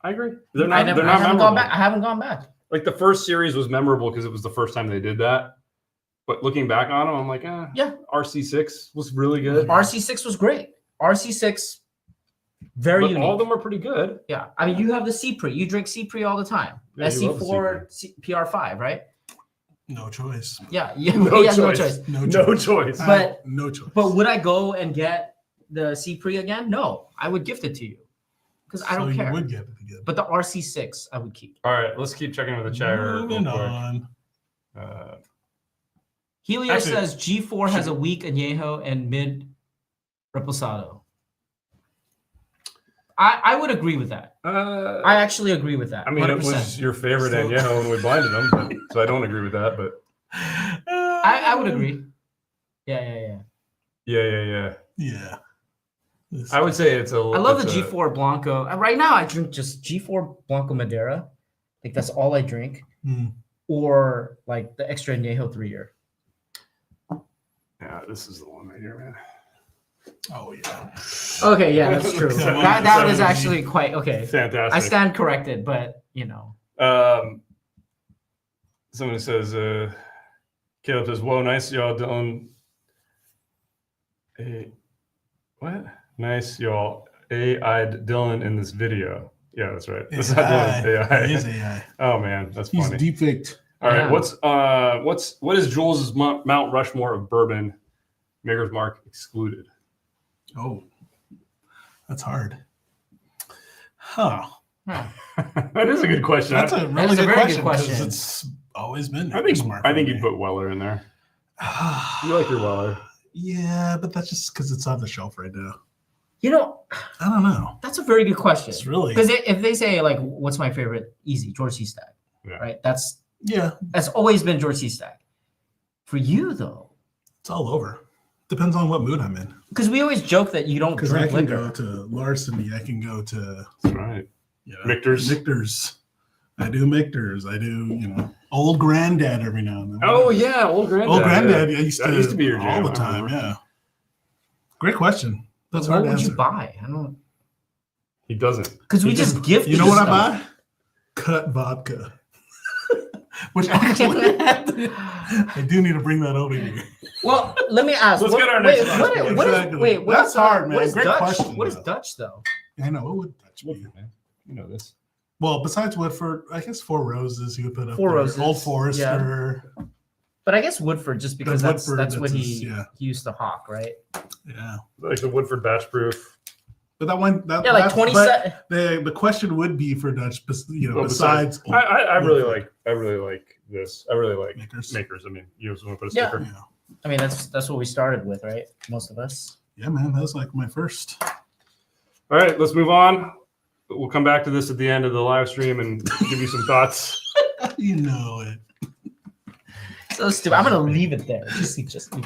I agree. They're I not. haven't They're not gone memorable. back. I haven't gone back. Like the first series was memorable because it was the first time they did that. But looking back on them, I'm like, Yeah. RC6 was really good. RC6 was great. RC6, very But unique. all of them were pretty good. Yeah. I mean, you have the CPRE. You drink CPRE all the time. Yeah, you love the SC4, PR5, right? No choice. Yeah. No No choice. choice. No choice. But- no choice. But would I go and get the CPRE again? No. I would gift it to you because I don't So care. You would get it again. But the RC6, I would keep. All right, let's keep checking with the chat. Moving on. Helio Actually- says G4 has a weak añejo and mid reposado. I would agree with that. I actually agree with that. I mean, 100%. it was your favorite Still- Añejo when we blinded them, but, so I don't agree with that. But I would agree. Yeah. Yeah. I would say it's a. I love the it's a- G4 Blanco. Right now, I drink just G4 Blanco Madera. Like that's all I drink. Or like the extra añejo 3-year. Yeah, this is the one right here, man. Oh yeah. Okay, yeah, that's true. Come on, that is 70. actually quite okay. Fantastic. I stand corrected, but you know. Someone says, Caleb says, "Whoa, nice y'all, Dylan." What? Nice y'all. AI'd Dylan in this video. Yeah, that's right. This is not Dylan's AI. It is AI. Oh man, that's He's funny. deep faked. All right, what is Jules's Mount Rushmore of bourbon? Maker's Mark excluded. Oh, that's hard. Huh. That is a good question. That's a really good very good question. question. It's always been. I think you'd put Weller in there. You like your Weller? Yeah, but that's just because it's on the shelf right now. You know, I don't know. that's a very good question. It's really Because if they say like, what's my favorite? Easy, George C. Stagg. Yeah. Right. That's yeah. That's always been George C. Stagg. For you though, It's all over. Depends on what mood I'm in. because we always joke that you don't Because I drink can liquor. go to Larceny. I can go to That's right. Michter's. I do Michter's. I do Old Granddad every now and then. Oh yeah, Old Granddad. Old Granddad. Yeah. I used That used to be your all jam, the I time. remember. Yeah. Great question. That's What hard to would you answer. buy? I don't. He doesn't. Because we He just just- gift. You know what I stuff. buy? Cut vodka. Which actually, I do need to bring that over here. Well, let me ask. Let's what, get our wait, next what, question. what is, Exactly. wait, what That's is, hard, man. What is Great Dutch? question, What is though. Dutch though? I know what would touch me. Woodford, man. You know this. Well, besides Woodford, I guess Four Roses you would put up Four there. Roses, Old Forester. But I guess Woodford, just because that's Woodford, what that's he used to hawk, right? Yeah. Like the Woodford batch proof. But that one, that, Yeah, like that's- 20 but the question would be for Dutch, Well, besides. I really like this. I really like Makers. Makers. I mean, you just want to put a Yeah. sticker. Yeah. I mean, that's what we started with, right? Most of us. Yeah, man, that was like my first. All right, let's move on. We'll come back to this at the end of the live stream and give you some thoughts. You know it. So stupid. I'm gonna leave it there. Just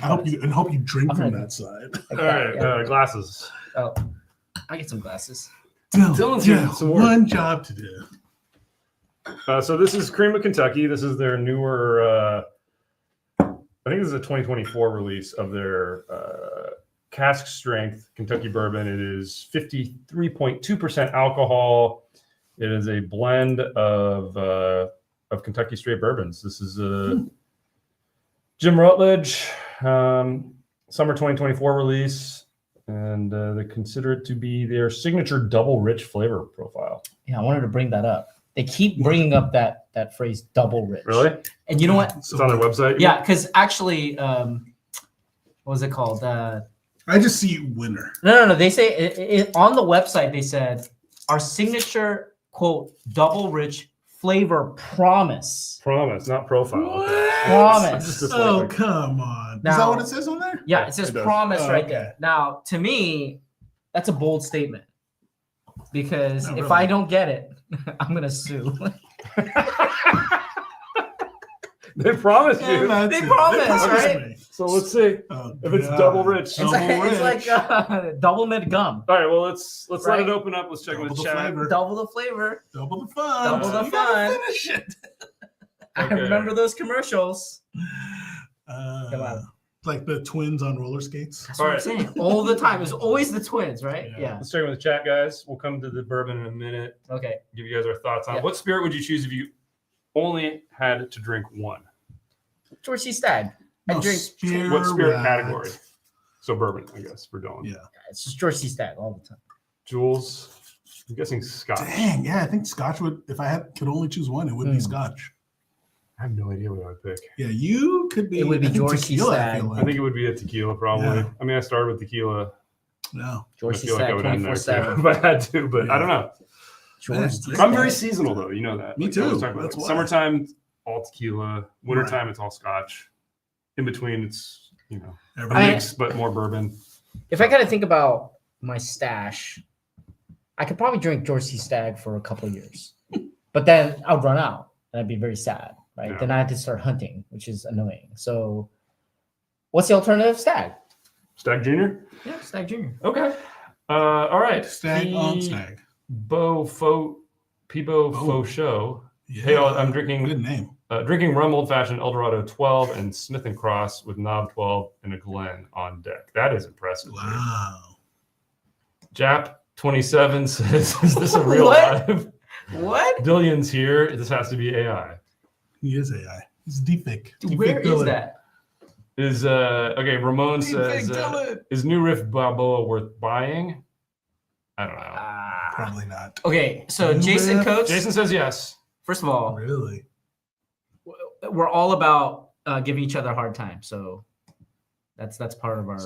I hope you drink I'm from gonna- that side. All right, glasses. Oh, I get some glasses. Dylan's getting some work. one job to do. So this is Cream of Kentucky. This is their newer, I think this is a 2024 release of their cask strength Kentucky bourbon. It is 53.2% alcohol. It is a blend of Kentucky straight bourbons. This is Jim Rutledge, summer 2024 release. And they consider it to be their signature double rich flavor profile. Yeah, I wanted to bring that up. They keep bringing up that phrase "double rich." Really? And you know what? It's on their website? Yeah, because actually, what was it called? I just see winner. No. They say on the website. They said our signature quote double rich flavor promise. Promise, not profile. What? Promise. It's just Oh, like- come on. Is Now- that what it says on there? Yeah, it says It does. promise Oh, right okay. there. Now, to me, that's a bold statement because Not if really. I don't get it, I'm gonna sue. They promised you. that's They it. promised, promised right? me. So let's see. Oh, If it's God. double rich. It's Double like rich. double mid gum. All right, well let's let Right. it open up. Let's check Double with the the chat. flavor. Double the flavor. Double the fun. Double the You gotta fun. Finish it. I Okay. remember those commercials. Come on. Like the twins on roller skates. That's what I'm All saying. All the time. It's always the twins, right? Yeah. Yeah. Let's check with the chat, guys. We'll come to the bourbon in a minute. Okay. Give you guys our thoughts on Yeah. what spirit would you choose if you only had to drink one? George C. Stagg. I No, drink. What spirit rat. category? So bourbon, I guess, for Dylan. Yeah. It's just George C. Stagg all the time. Jules, I'm guessing Scotch. Dang, yeah, I think Scotch would. If I could only choose one, it would be Scotch. I have no idea what I would pick. Yeah, you could be. It would be I think George C. tequila, I Stagg. feel I like. think it would be a tequila, probably. Yeah. I mean, I started with tequila. No. George I C. feel like I Stagg would end there, 24/7. too, if I had to, but I don't know. George C. I'm very Stagg. seasonal, though. You know that. Me Like, I was too. talking about, That's like, why. summertime, all tequila. Wintertime, it's all Scotch. In between, it's, a Everything. mix, but more bourbon. If I gotta think about my stash, I could probably drink George C. Stagg for a couple of years, but then I'd run out and I'd be very sad, right? Yeah. Then I had to start hunting, which is annoying. So, what's the alternative? Stag. Stag Jr.? Yeah, Stag Jr. Okay. All right. Stag on stag. Peebo Faux Show. Yeah. Hey, I'm drinking Good name. drinking rum old fashioned Eldorado 12 and Smith and Cross with Knob 12 and a Glen on deck. That is impressive. Wow. Jap 27 says, "Is this a real What? live?" What? Dillion's here. This has to be AI. He is AI. He's deepfake. Dude, where is that? Is okay? Ramon says, "Is new Riff Balboa worth buying?" I don't know. Probably not. Okay, so New Jason Riff? Coates. Jason says yes. First of all, Really? we're all about giving each other a hard time, so that's part of our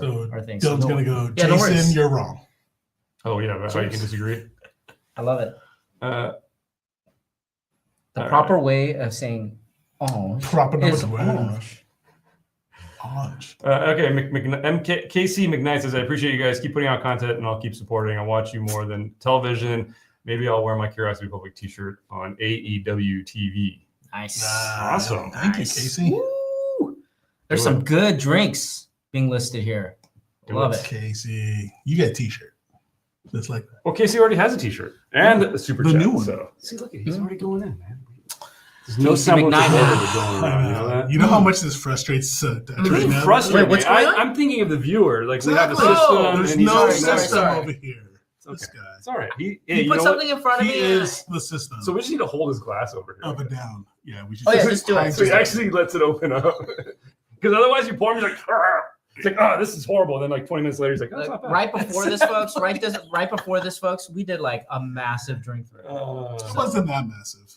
thing. Dylan's gonna go. Yeah, no Jason, worries. you're wrong. Oh yeah, that's how you can disagree. I love it. Uh, The all proper way of saying "orange" Proper number is 12. orange. Orange. Okay, KC McKnight says, I appreciate you guys. Keep putting out content and I'll keep supporting. I watch you more than television. Maybe I'll wear my Curiosity Public t-shirt on AEW TV. Nice. Awesome. Thank you, Casey. Woo! There's some good drinks being listed here. Love it. Casey, you get a t-shirt. Just like that. Well, Casey already has a t-shirt and a super The chat. new one. So see, look, he's already going in, man. There's Casey no semblance of McKnight. order going around. You know that? You know how much this frustrates It Dad doesn't right now? frustrate Wait, what's me. going on? I'm thinking of the viewer. Like we have a Exactly. system. There's and he's no like, system sorry. over here. This Okay. guy. It's all right. He You know put something in front of He me. is the system. what? So we just need to hold his glass over here. Up and down. Yeah, we should. Oh, yeah, just do it. So he actually lets it open up. Because otherwise you pour him, he's like, "Arr!" It's like, oh, this is horrible. And then like 20 minutes later, he's like, oh, it's not bad. Right before this, folks, we did like a massive drink through. It wasn't that massive.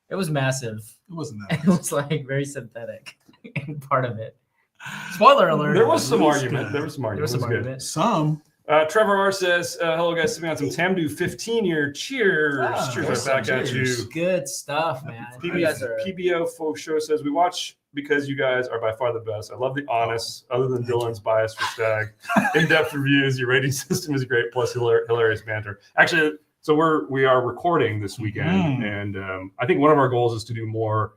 It was massive. It wasn't that It massive. was like very synthetic in part of it. Spoiler alert. There was some It was argument. good. There was some There argument. was some It was good. argument. Some. Trevor R says, hello guys, sipping on some Tamdu 15-year. Cheers. Cheers awesome. right back at you. Cheers. Good stuff, man. You guys are PBO Folk Show says, we watch because you guys are by far the best. I love the honest, other than Dylan's bias for Stag. In-depth reviews. Your rating system is great, plus hilarious banter. Actually, so we are recording this weekend, and I think one of our goals is to do more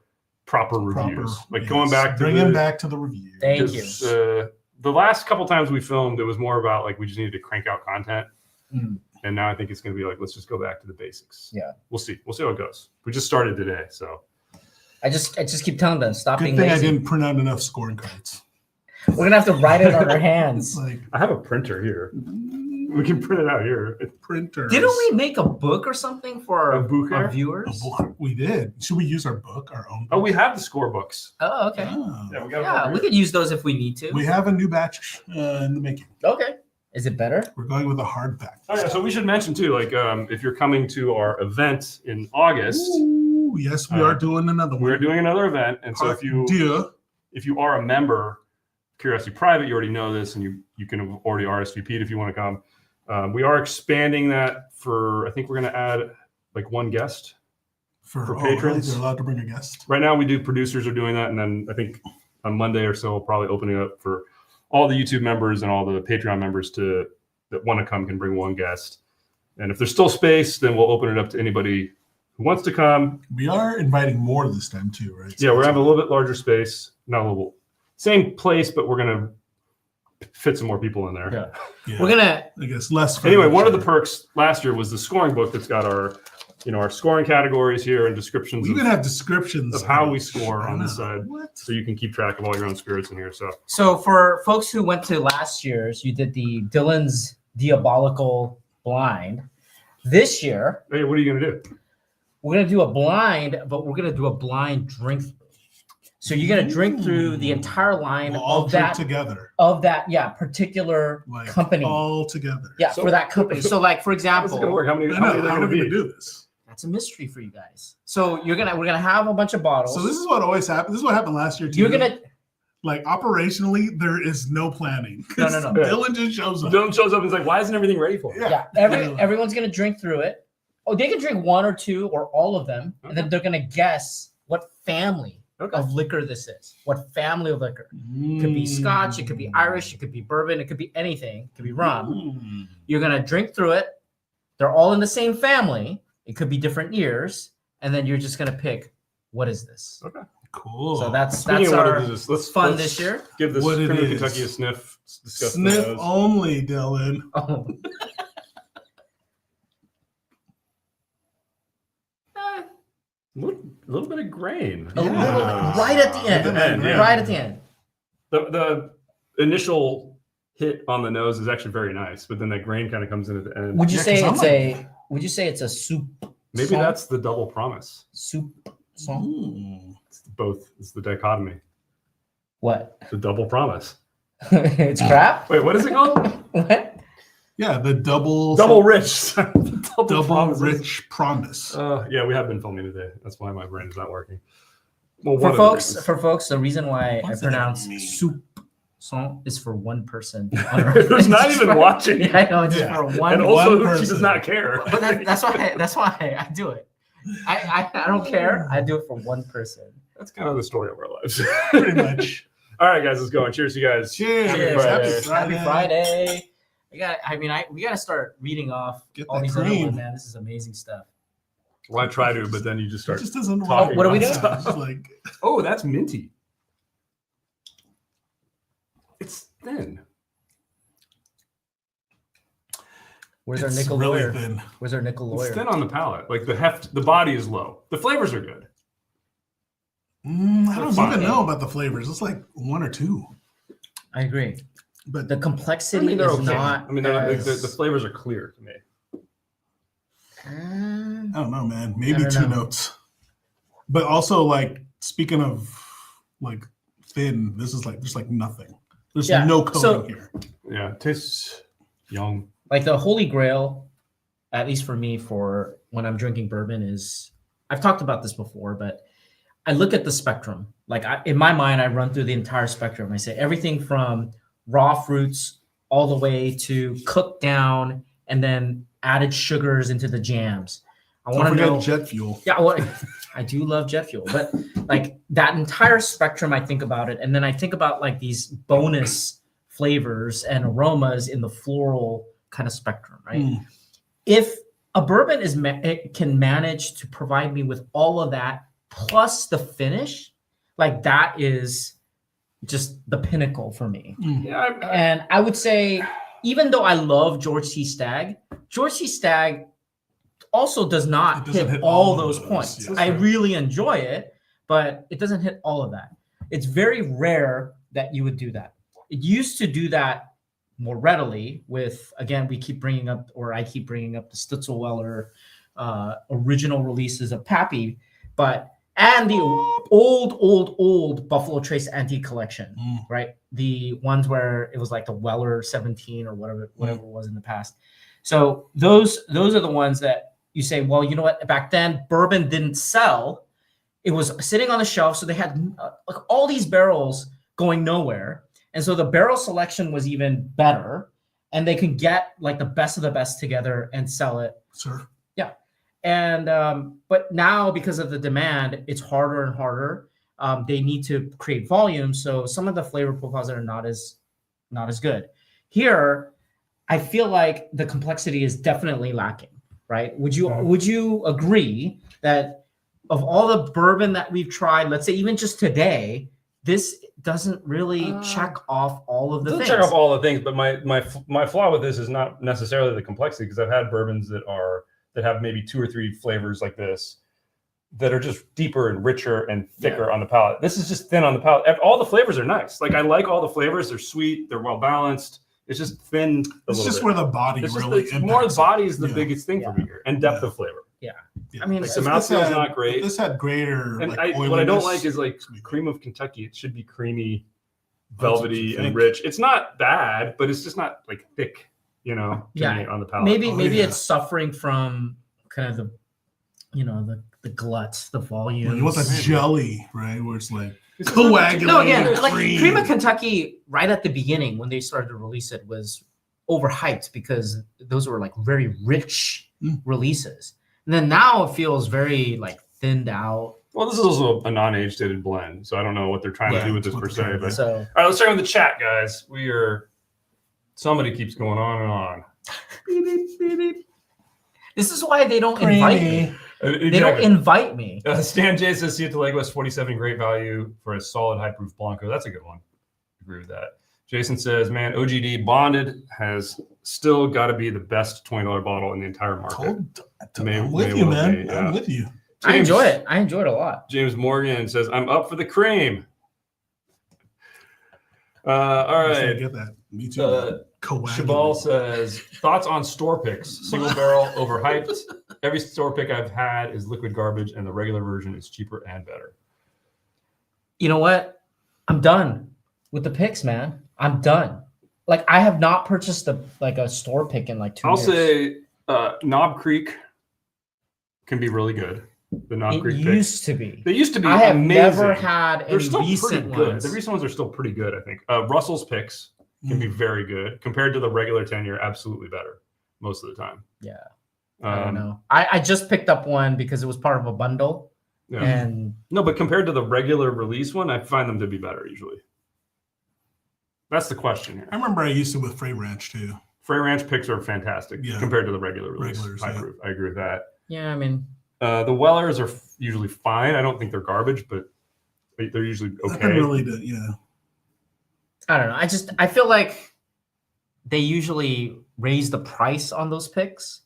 proper reviews. Going back to bring him back to the review. Thank you. The last couple times we filmed, it was more about like we just needed to crank out content. And now I think it's going to be like, let's just go back to the basics. Yeah. We'll see how it goes. We just started today, so. I just keep telling them stop Good being thing I lazy. didn't print out enough scoring cards. We're gonna have to write it on our hands. Like I have a printer here. We can print it out here. printers. Didn't we make a book or something for A book our here? viewers? A book. We did. Should we use our book, our own? Oh, we have the score books. Oh, okay. Oh. Yeah, we got Yeah, we could use those if we need to. We have a new batch in the making. Okay. Is it better? We're going with a hard pack. Oh yeah, so we should mention too, like if you're coming to our event in August, Ooh, yes, we are doing another one. we're doing another event, and so if you are a member, Curiosity Private, you already know this, and you can have already RSVP'd if you want to come. We are expanding that for. I think we're going to add like one guest for patrons. They're allowed to bring a guest. Right now, we do. Producers are doing that, and then I think on Monday or so, we'll probably open it up for all the YouTube members and all the Patreon members that want to come can bring one guest. And if there's still space, then we'll open it up to anybody who wants to come. We are inviting more this time too, right? Yeah, we're having a little bit larger space, not a little same place, but we're gonna fit some more people in there. Yeah. Yeah. We're gonna I guess less. Anyway, one of the furniture. perks last year was the scoring book that's got our scoring categories here and descriptions We even have descriptions of how we score on this side. What? So you can keep track of all your own spirits in here. So for folks who went to last year's, you did the Dylan's Diabolical Blind. This year, Hey, what are you gonna do? we're gonna do a blind, but we're gonna do a blind drink through. So you're gonna drink through the entire line We'll all of drink that together, particular like company. all together. Yeah, So- for that company. So like for How's it gonna example, work? How many I are know. there How are gonna we be? gonna do this? that's a mystery for you guys. So we're gonna have a bunch of bottles. So this is what always happens. This is what happened last year too. you're gonna like operationally, there is no planning. No. Dylan just shows up. Dylan shows up and is like, "Why isn't everything ready for me?" Yeah. everyone's gonna drink through it. Oh, they can drink one or two or all of them, and then they're gonna guess what family of liquor this is. What family of liquor? It could be Scotch, it could be Irish, it could be bourbon, it could be anything, it could be rum. You're gonna drink through it. They're all in the same family. It could be different years, and then you're just gonna pick what is this. Okay. Cool. So that's Speaking of our what it is, let's fun this year. Give this What it Criminal is. Kentucky a sniff. Discuss the Sniff nose. only, Dylan. Oh. A little bit of grain. A little, Yeah. right at the end. At the end, yeah. Right at the end. The initial hit on the nose is actually very nice, but then that grain kind of comes in at the end. Would you Yeah, say 'cause I'm it's like- a? Would you say it's a soup Maybe Song? that's the double promise. Soup song. Mm. It's both. It's the dichotomy. What? The double promise. It's crap. Wait, what is it called? What? Yeah, the double Rich. double promises. rich promise. Yeah, we have been filming today. That's why my brain is not working. Well, one For of the folks, reasons. the reason why What I does that pronounce mean? soup song is for one person. on Earth. Who's not It's even for- watching. Yeah, I know. It's Yeah. just for one. And also, one she does person. not care. But that's why I do it. I don't care. I do it for one person. That's kind of the story of our lives. Pretty much. All right, guys, let's go. And cheers, you guys. Cheers. Cheers. Friday. Happy Friday. We got to start reading off Get all that these other cream. ones, man. This is amazing stuff. Well, I try to, but then you just It start. just doesn't talking what are we roll doing? off. It's like Oh, that's minty. It's thin. Where's our it's nickel really lawyer? thin. Where's our nickel It's lawyer? thin on the palate. Like the body is low. The flavors are good. I don't Fine. even know about the flavors. It's like one or two. I agree. But The I complexity mean, they're is okay. not. I mean, the as- flavors are clear to me. I don't know, man. Maybe don't two know. notes. But also, like, speaking of like thin, this is like there's like nothing. There's Yeah, no coating so- here. Yeah, it tastes young. Like the holy grail, at least for me, for when I'm drinking bourbon is, I've talked about this before, but I look at the spectrum. Like in my mind, I run through the entire spectrum. I say everything from raw fruits all the way to cooked down and then added sugars into the jams. I Don't want to forget know. jet fuel. Yeah, well, I do love jet fuel, but like that entire spectrum, I think about it, and then I think about like these bonus flavors and aromas in the floral kind of spectrum, right? Mm. If a bourbon it can manage to provide me with all of that plus the finish, like that is just the pinnacle for me. Yeah, And I would say, even though I love George C. Stagg also does It not doesn't hit hit all all of those those, points. yes. I really enjoy it, but it doesn't hit all of that. It's very rare that you would do that. It used to do that more readily with, again, I keep bringing up the Stutzelweller original releases of Pappy, and the old Buffalo Trace Antique Collection, right? The ones where it was like the Weller 17 or whatever it was in the past. So those are the ones that you say, well, you know what? Back then, bourbon didn't sell. It was sitting on the shelf, so they had like all these barrels going nowhere, and so the barrel selection was even better, and they could get like the best of the best together and sell it. Sir. And but now, because of the demand, it's harder and harder. They need to create volume, so some of the flavor profiles are not as good. Here, I feel like the complexity is definitely lacking. Right? Would you agree that of all the bourbon that we've tried, let's say even just today, this doesn't really check off all of the doesn't things? check off all the things, but my flaw with this is not necessarily the complexity, because I've had bourbons that have maybe 2 or 3 flavors like this that are just deeper and richer and thicker on the palate. This is just thin on the palate. All the flavors are nice. Like I like all the flavors. They're sweet. They're well balanced. It's just thin. It's just bit. where the body It's really just more impacts the body is the Yeah. biggest thing for me here, and depth of flavor. it. I mean, Like if the this mouthfeel is had- not great. if this had greater. And like, what I don't oiliness, like is like it's cream of Kentucky. It should be creamy, That's what you velvety, and think. rich. It's not bad, but it's just not like thick, to Yeah. me on the palate. maybe Oh, yeah. it's suffering from kind of the glut, the volume. You want that jelly, right? Where it's like It's just coagulated. No, again, like cream. Cream of Kentucky, right at the beginning when they started to release it, was overhyped because those were like very rich releases. And then now it feels very like thinned out. Well, this is also a non-age dated blend, so I don't know what they're trying to do with this that's per what they're se. trying to But do. So all right, let's start with the chat, guys. Somebody keeps going on and on. this is why they don't invite me. creamy. They don't invite me. Stan J says Siete Leguas 47 great value for a solid high proof Blanco. That's a good one. Agree with that. Jason says, man, OGD Bonded has still got to be the best $20 bottle in the entire market. I'm with you, well man. be, I'm with you. I enjoy it. I enjoy it a lot. James Morgan says, I'm up for the cream. All I was gonna right. get that. Me too. Shabal Coagulated. says, thoughts on store picks? Single barrel, overhyped. Every store pick I've had is liquid garbage, and the regular version is cheaper and better. You know what? I'm done with the picks, man. I'm done. Like I have not purchased a store pick in like 2 I'll years. say Knob Creek can be really good. The Knob Creek picks. Used to be. They used to be I have amazing. never had They're any still pretty recent good. ones. The recent ones are still pretty good, I think. Russell's picks can be very good compared to the regular 10-year. Absolutely better most of the time. Yeah, I don't know. I just picked up one because it was part of a bundle, Yeah. and No, but compared to the regular release one, I find them to be better usually. That's the question here. I remember I used it with Frey Ranch too. Frey Ranch picks are fantastic compared to the regular release. Regulars, I agree with that. yeah, I mean, The Wellers are usually fine. I don't think they're garbage, but they're usually okay. Really, I don't know. I feel like they usually raise the price on those picks,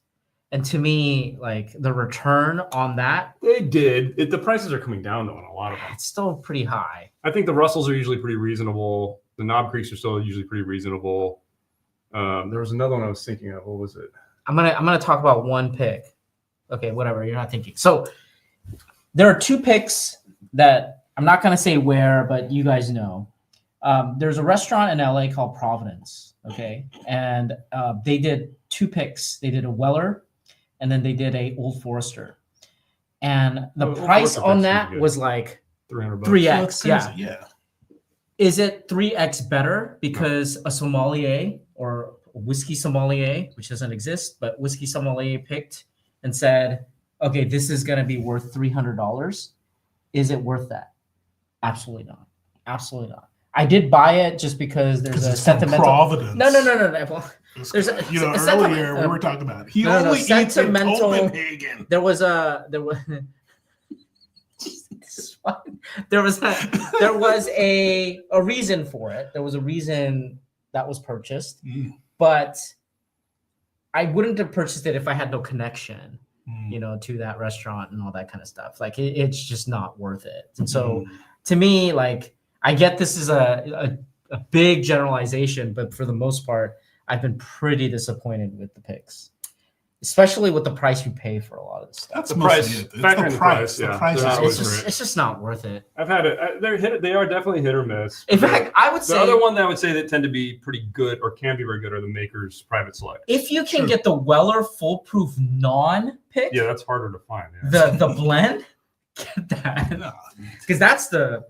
and to me, like the return on that, They did. The prices are coming down though on a lot of them. it's still pretty high. I think the Russells are usually pretty reasonable. The Knob Creeks are still usually pretty reasonable. There was another one I was thinking of. What was it? I'm gonna talk about one pick. Okay, whatever. You're not thinking. So there are 2 picks that I'm not gonna say where, but you guys know. There's a restaurant in LA called Providence. Okay, and they did 2 picks. They did a Weller, and then they did a Old Forester. And the price on that was like $300. 3x. So yeah. Is it 3x better because a sommelier or a whiskey sommelier, which doesn't exist, but whiskey sommelier picked and said, okay, this is going to be worth $300. Is it worth that? Absolutely not. Absolutely not. I did buy it just because there's a sentimental. Providence. No. There's a, earlier we were talking about he only eats in Copenhagen. There was a reason for it. There was a reason that was purchased, but I wouldn't have purchased it if I had no connection, to that restaurant and all that kind of stuff. Like it's just not worth it. And so to me, like I get this is a big generalization, but for the most part, I've been pretty disappointed with the picks. Especially with the price you pay for a lot of this stuff. That's the price. It's the price. The Yeah. price It's just not worth it. I've had it. They are definitely hit or miss. In fact, I would say the other one that I would say that tend to be pretty good or can be very good are the Maker's Private Select. If you can get the Weller Foolproof non-pick, yeah, that's harder to find. Yeah. The blend, get that because that's the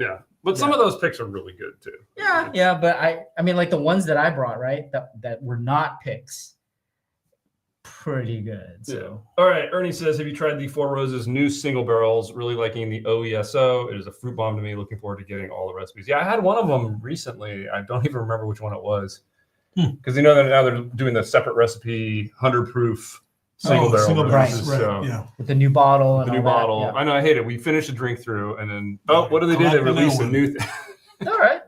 But some of those picks are really good too. Yeah. But I mean, like the ones that I brought, right? That were not picks. Pretty good. So all right, Ernie says, have you tried the Four Roses new single barrels? Really liking the OESO. It is a fruit bomb to me. Looking forward to getting all the recipes. Yeah, I had one of them recently. I don't even remember which one it was because that now they're doing the separate recipe 100 proof single barrel versus, with the new bottle and the new bottle. Yeah. I know, I hate it. We finished a drink through and then what do they do? They release a new thing. All right.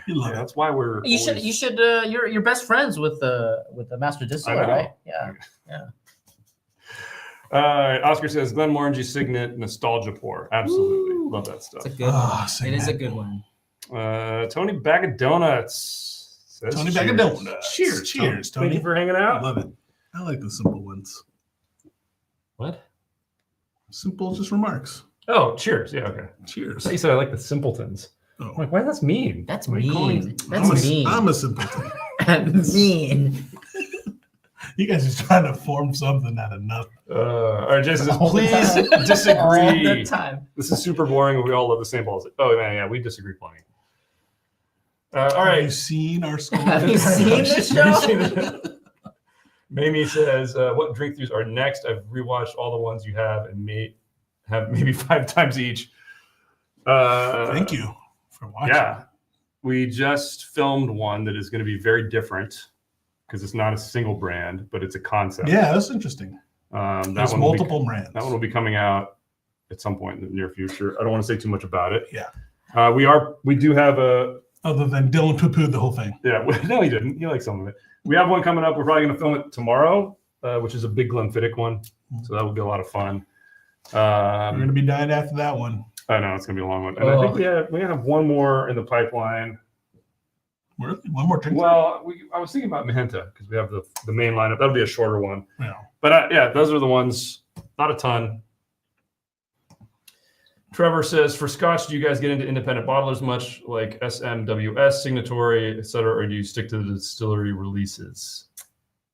You love it. That's why we're. You should. You're best friends with the master distiller, right? Yeah. All right. Oscar says Glenmorangie Signet Nostalgia Pour. Absolutely. Ooh, love that stuff. It's a good one. It is a good one. Tony Bag of Donuts says Tony Bag of Donuts. Cheers, Tony. Thank you for hanging out. I love it. I like the simple ones. What? Simple, just remarks. Oh, cheers. Yeah, okay. Cheers. I thought you said I like the simpletons. Oh. I'm like, why? That's mean. That's mean. Mean. I'm a simpleton. Mean. You guys are trying to form something out of nothing. All right, Jason says, please disagree. All the time. This is super boring. We all love the same balls. Oh, man, yeah, we disagree plenty. All right. Have you seen our school? Have you seen the show? Mamie says, what drink throughs are next? I've rewatched all the ones you have and have maybe 5 times each. Thank you for watching. Yeah. We just filmed one that is going to be very different because it's not a single brand, but it's a concept. Yeah, that's interesting. There's multiple brands. That one will be coming out at some point in the near future. I don't want to say too much about it. Yeah. We do have a... Other than Dylan poo-pooed the whole thing. Yeah, no, he didn't. He liked some of it. We have one coming up. We're probably going to film it tomorrow, which is a big Glenfiddich one. So that will be a lot of fun. We're going to be dying after that one. I know, it's going to be a long one. And I think we have one more in the pipeline. Really? One more drink? Well, I was thinking about Magenta because we have the main lineup. That'll be a shorter one. Yeah. But those are the ones Not a ton. Trevor says, for Scotch, do you guys get into independent bottlers much, like SMWS, Signatory, etc., or do you stick to the distillery releases?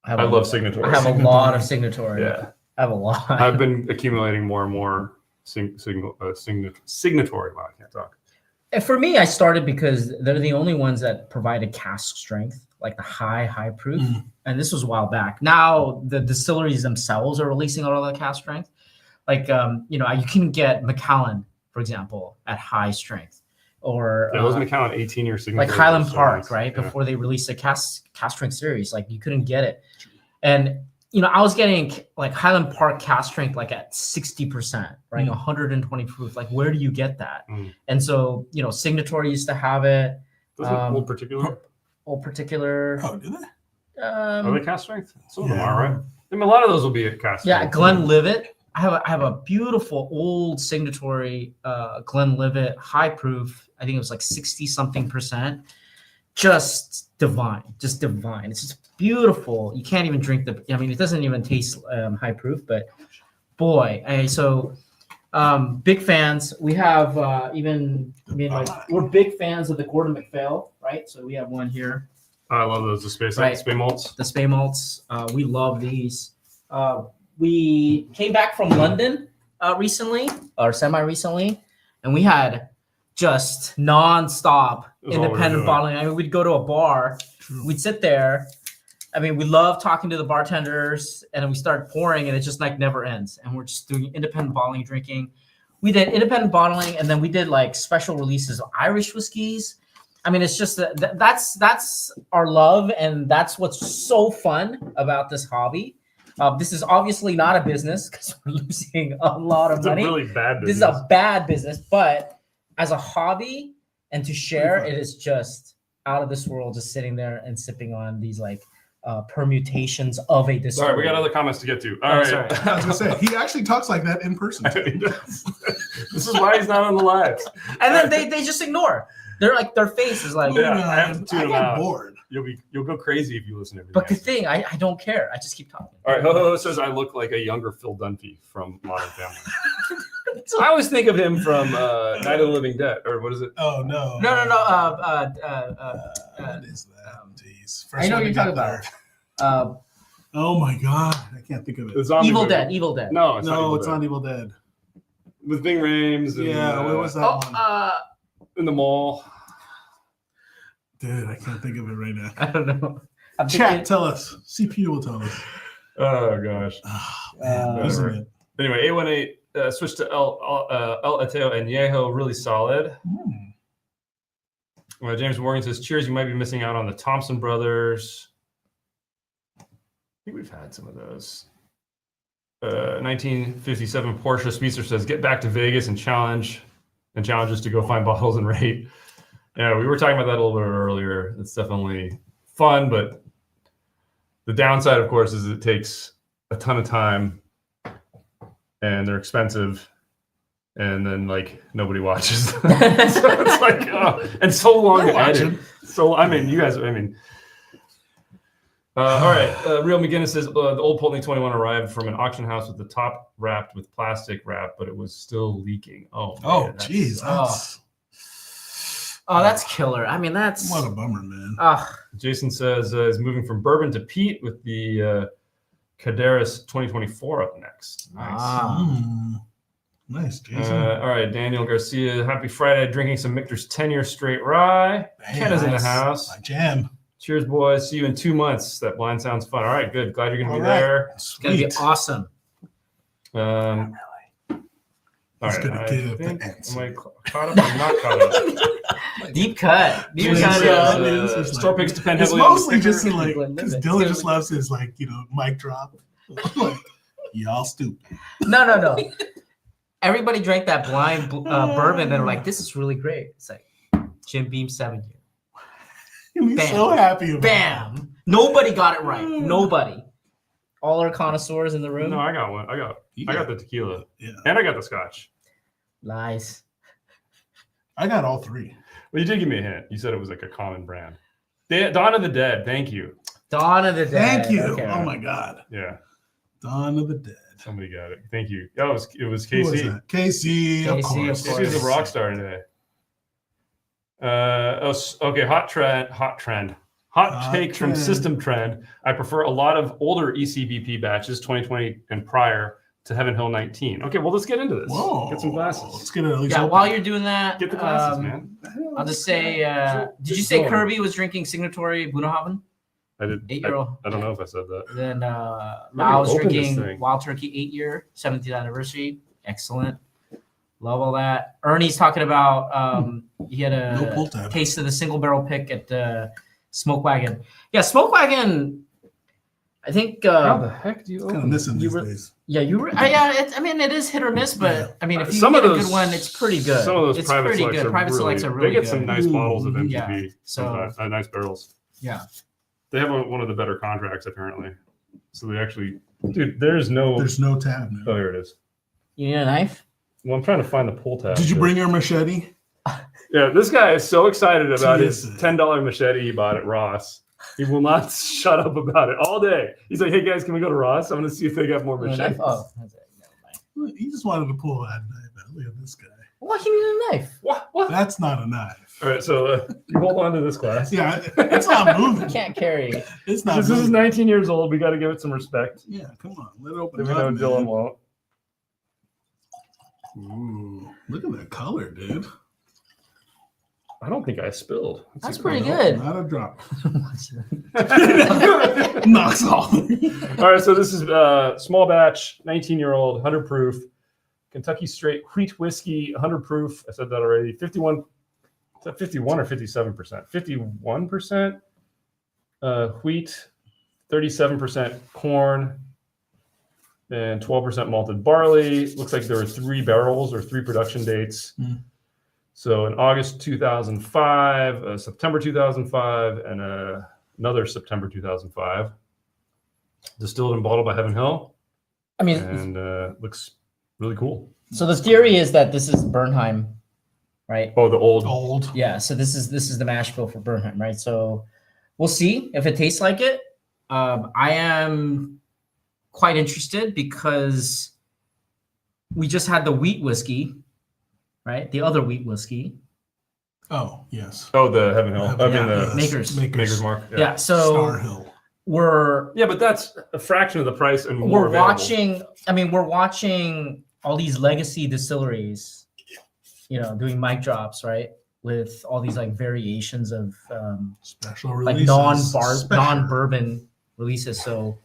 I love Signatory. I have a lot of Signatory. Yeah. I have a lot. I've been accumulating more and more Signatory. Wow, I can't talk. And for me, I started because they're the only ones that provided cask strength, like the high proof. And this was a while back. Now the distilleries themselves are releasing all of the cask strength. Like, you can get Macallan, for example, at high strength. Or those Macallan 18-year Signatory. Like Highland Park, right? Yeah. Before they released the cask strength series, like you couldn't get it. And, I was getting like Highland Park cask strength like at 60%, right? 120 proof. Like, where do you get that? And so, Signatory used to have it. Old Particular? Old Particular. Oh, do they? Are they cask strength? Some of them are, right? I mean, a lot of those will be at cask strength. Yeah, Glenlivet. I have a beautiful old Signatory Glenlivet high proof. I think it was like 60-something%. Just divine. It's just beautiful. You can't even drink it doesn't even taste high proof, but boy. Big fans. We have we're big fans of the Gordon MacPhail, right? So we have one here. I love those, the Space malts. The Spey malts. We love these. We came back from London recently, or semi-recently, and we had just non-stop independent bottling. I mean, we'd go to a bar, we'd sit there. I mean, we love talking to the bartenders, and then we start pouring, and it just like never ends. And we're just doing independent bottling, drinking. We did independent bottling, and then we did like special releases of Irish whiskeys. I mean, it's just that's our love, and that's what's so fun about this hobby. This is obviously not a business because we're losing a lot of money. It's a really bad business. This is a bad business, but as a hobby and to share, it is just out of this world, just sitting there and sipping on these like permutations of a distillery. All right, we got other comments to get to. All right. Sorry. I was going to say, he actually talks like that in person. This is why he's not on the lives. And then they just ignore. They're like, their face is like, yeah, I have to tune them out. Bored. You'll go crazy if you listen to everything. But the thing, I don't care. I just keep talking. All right, Ho says I look like a younger Phil Dunphy from Modern Family. I always think of him from Night of the Living Dead, or what is it? Oh no. No. What is that? Jeez. I know what you're talking about. Oh my god, I can't think of it. Evil Dead. No, it's not Evil Dead. With Ving Rhames. Yeah, what was that one? In the mall. Dude, I can't think of it right now. I don't know. Chat, tell us. CPU will tell us. Oh gosh. Anyway, 818 switch to El Ateo Añejo, really solid. James Morgan says, cheers, you might be missing out on the Thompson brothers. I think we've had some of those. 1957 Porsche Speedster says, get back to Vegas and challenges to go find bottles and rate. Yeah, we were talking about that a little bit earlier. It's definitely fun, but the downside, of course, is it takes a ton of time and they're expensive, and then like nobody watches. So it's like, and so long to edit. So I mean, you guys. I mean, all right. Real McGinnis says the old Poltony 21 arrived from an auction house with the top wrapped with plastic wrap, but it was still leaking. Oh, geez. That's killer. I mean, that's what a bummer, man. Jason says is moving from bourbon to peat with the Caderas 2024 up next. Nice. Nice, Jason. All right, Daniel Garcia. Happy Friday. Drinking some Michter's 10-year straight rye. Kenna's in the house. My jam. Cheers, boys. See you in 2 months. That blind sounds fun. All right, good. Glad you're going to be there. It's going to be awesome. All right. Am I caught up? I'm not caught up. Deep cut. Store picks depend it's heavily on mostly just like, because Dylan just loves his like, mic drop. Like, y'all stupid. No. Everybody drank that blind bourbon and they're like, this is really great. It's like Jim Beam 7 year. He's so happy about Bam. It. Nobody got it right. Nobody. All our connoisseurs in the room. No, I got one. I got the tequila. Yeah. And I got the scotch. Nice. I got all three. Well, you did give me a hint. You said it was like a common brand. Dawn of the Dead. Thank you. Dawn of the Dead. Thank you. Okay, oh my God. Yeah. Dawn of the Dead. Somebody got it. Thank you. Oh, it was Who was KC. that? KC, of KC, course. of course. She's a rock star today. Okay, hot take from trend. System Trend. I prefer a lot of older ECBP batches, 2020 and prior, to Heaven Hill 19. Okay, well, let's get into this. Whoa. Get some glasses. Let's get it at least. Yeah, open. while you're doing that, Get the glasses, man. I'll just say, did you say Kirby was drinking Signatory Bunnahabhain? I did. 8-year-old. I don't know if I said that. Then me I was open this drinking thing. Wild Turkey 8-year, 70th anniversary. Excellent. Love all that. Ernie's talking about he had No pull a tab. taste of the single barrel pick at Smoke Wagon. Yeah, Smoke Wagon. I think. How the heck do you Kind of open missing this? these days. Yeah, you were. I mean, it is hit or miss, but Yeah. I mean, if you Some get of a those- good one, it's pretty good. Some of those it's private pretty selects good. are Private really, selects are really They get good. some nice bottles of MGB. Yeah, so- nice barrels. Yeah. They have one of the better contracts apparently. So they actually, dude. There's no. There's no tab now. Oh, here it is. You need a knife? Well, I'm trying to find the pull tab. Did you here. bring your machete? Yeah, this guy is so excited about his Jesus. $10 machete he bought at Ross. He will not shut up about it all day. He's like, "Hey guys, can we go to Ross? I'm going to see if they got more You want a machetes." knife? Oh, that's it. Never mind. Look, he just wanted to pull that knife out. Look at this guy. Why do you need a knife? What? That's not a knife. All right, so you hold on to this glass. Yeah, it's not moving. I can't carry. It's not This is moving. 19 years old. We got to give it some respect. Yeah, come on. Let it open Even up, though man. Dylan won't. Ooh, look at that color, dude. I don't think I spilled. That's pretty Nope, good. Not a drop. All Knocks off. right, so this is small batch, 19-year-old, 100 proof, Kentucky straight wheat whiskey, 100 proof. I said that already. 51. Is that 51 or 57%? 51% wheat, 37% corn, and 12% malted barley. Looks like there were 3 barrels or 3 production dates. Mm. So in August 2005, September 2005, and another September 2005. Distilled and bottled by Heaven Hill, I mean, and looks really cool. so the theory is that this is Bernheim, right? Oh, the old. Old. Yeah. So this is the mash bill for Bernheim, right? So we'll see if it tastes like it. I am quite interested because we just had the wheat whiskey, right? The other wheat whiskey. Oh, yes. Oh, the Heaven Hill. I mean Yeah. the Makers. Maker's Mark. Yeah. So Star Hill. we're Yeah, but that's a fraction of the price and more we're available. watching. I mean, we're watching all these legacy distilleries, doing mic drops, right? With all these like variations of Special like releases. non-bourbon releases. So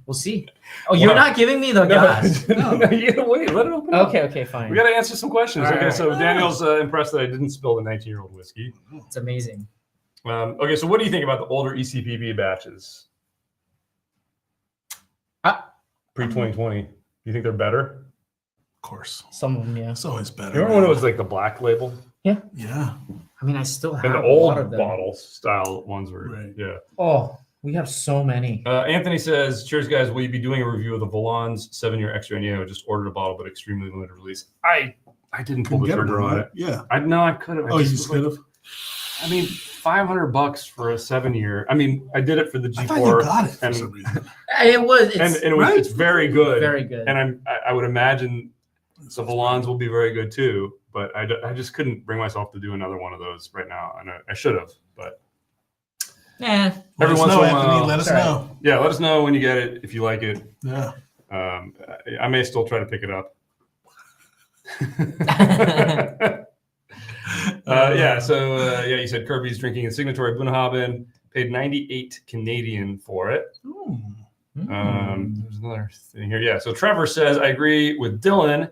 we'll see. Oh, you're not giving me the glass. No, wait, let it open up. Okay, fine. We got to answer some questions. All Okay, right. so Daniel's impressed that I didn't spill the 19-year-old whiskey. It's amazing. Okay, so what do you think about the older ECPB batches? Pre-2020. Do you think they're better? Of course. Some of them, yeah. It's always better. Remember when it was like the black label? Yeah. I mean, I still have And the a lot of old them. bottle style ones were, Right. yeah. Oh, we have so many. Anthony says, cheers, guys. Will you be doing a review of the Volon's 7-year extra NEO? Just ordered a bottle, but extremely limited release. I didn't pull Couldn't the get it, trigger on right? it. Yeah. I could have. Oh, you just could have. I mean, $500 for a 7-year. I mean, I did it for the I thought you G4, got it for and- some reason. It was. and It's it was, Right? it's very good. very good. And I would imagine the Volons will be very good too. But I just couldn't bring myself to do another one of those right now, and I should have. But Eh, Let Every us once know, in a Anthony. while. Let us Sorry. know. yeah, let us know when you get it if you like it. Yeah. I may still try to pick it up. You said Kirby's drinking a signatory Bunnahabhain, paid 98 Canadian for it. There's another thing here. Yeah, so Trevor says, I agree with Dylan.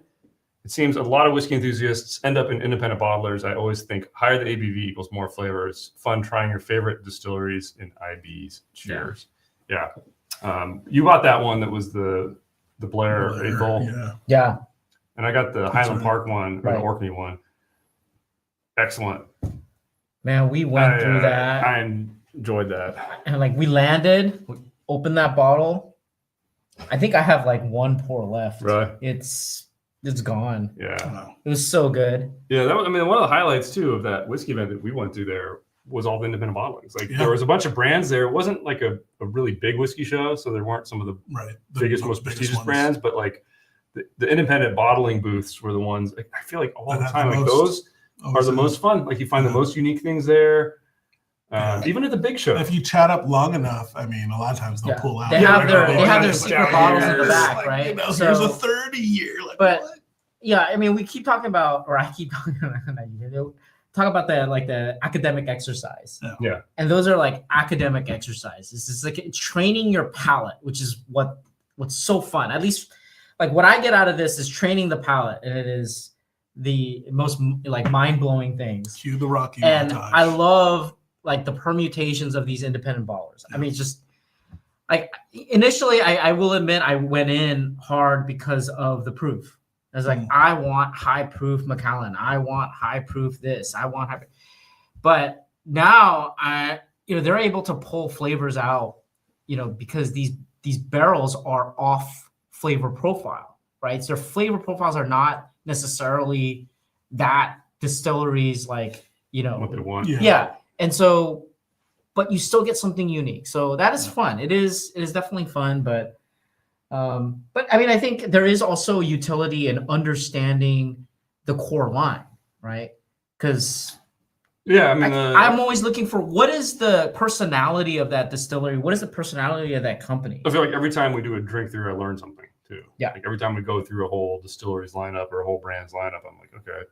It seems a lot of whiskey enthusiasts end up in independent bottlers. I always think higher the ABV equals more flavors. Fun trying your favorite distilleries in IBs. Cheers. Yeah. You bought that one that was the Blair April. Yeah. yeah. And I got the Highland right. Park one, or Right. the Orkney one. Excellent. Man, we went through that, I enjoyed that. and like we landed, we opened that bottle. I think I have like one pour left. Right. It's gone. Yeah. Wow. It was so good. Yeah. That was, one of the highlights too of that whiskey event that we went to there was all the independent bottlings. Like there was a bunch of brands there. It wasn't like a really big whiskey show, so there weren't some of the biggest, most prestigious brands, but like the independent bottling booths were the ones. Like, I feel like all the time, like those are the most fun. Like you find the most unique things there. Even at the big show. If you chat up long enough, I mean, a lot of times they'll pull out. They have their secret bottles in the back, right? You know, so, here's a 30-year. Like, but what? yeah, I mean, we keep talking about, or I keep talking about the academic exercise. Yeah. And those are like academic exercises. It's like training your palate, which is what's so fun. At least like what I get out of this is training the palate, and it is the most like mind-blowing things. Cue the Rocky and montage. I love like the permutations of these independent ballers. I mean, just like initially I will admit I went in hard because of the proof. I was like, I want high proof Macallan. I want high proof this. I want high. But now they're able to pull flavors out, because these barrels are off flavor profile, right? So their flavor profiles are not necessarily that distilleries like, what they want. Yeah. And so, but you still get something unique. So that is fun. It is definitely fun, but I mean, I think there is also utility in understanding the core line, right? Because I mean, I'm always looking for what is the personality of that distillery? What is the personality of that company? I feel like every time we do a drink through, I learn something too. Yeah. Like every time we go through a whole distillery's lineup or a whole brand's lineup, I'm like, okay,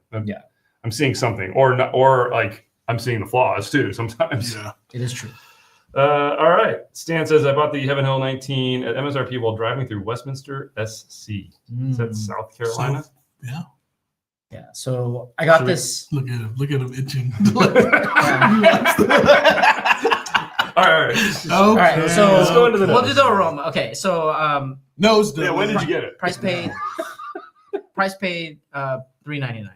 I'm seeing something, or not, or like I'm seeing the flaws too sometimes. Yeah, it is true. All right. Stan says, I bought the Heaven Hill 19 at MSRP while driving through Westminster, SC. Is that South Carolina? Yeah. Yeah. So I got this. Look at him itching. All right. All right. So let's go into the we'll do the aroma. Okay. So nose. Yeah. When did you get it? Price paid. Price paid. $3.99.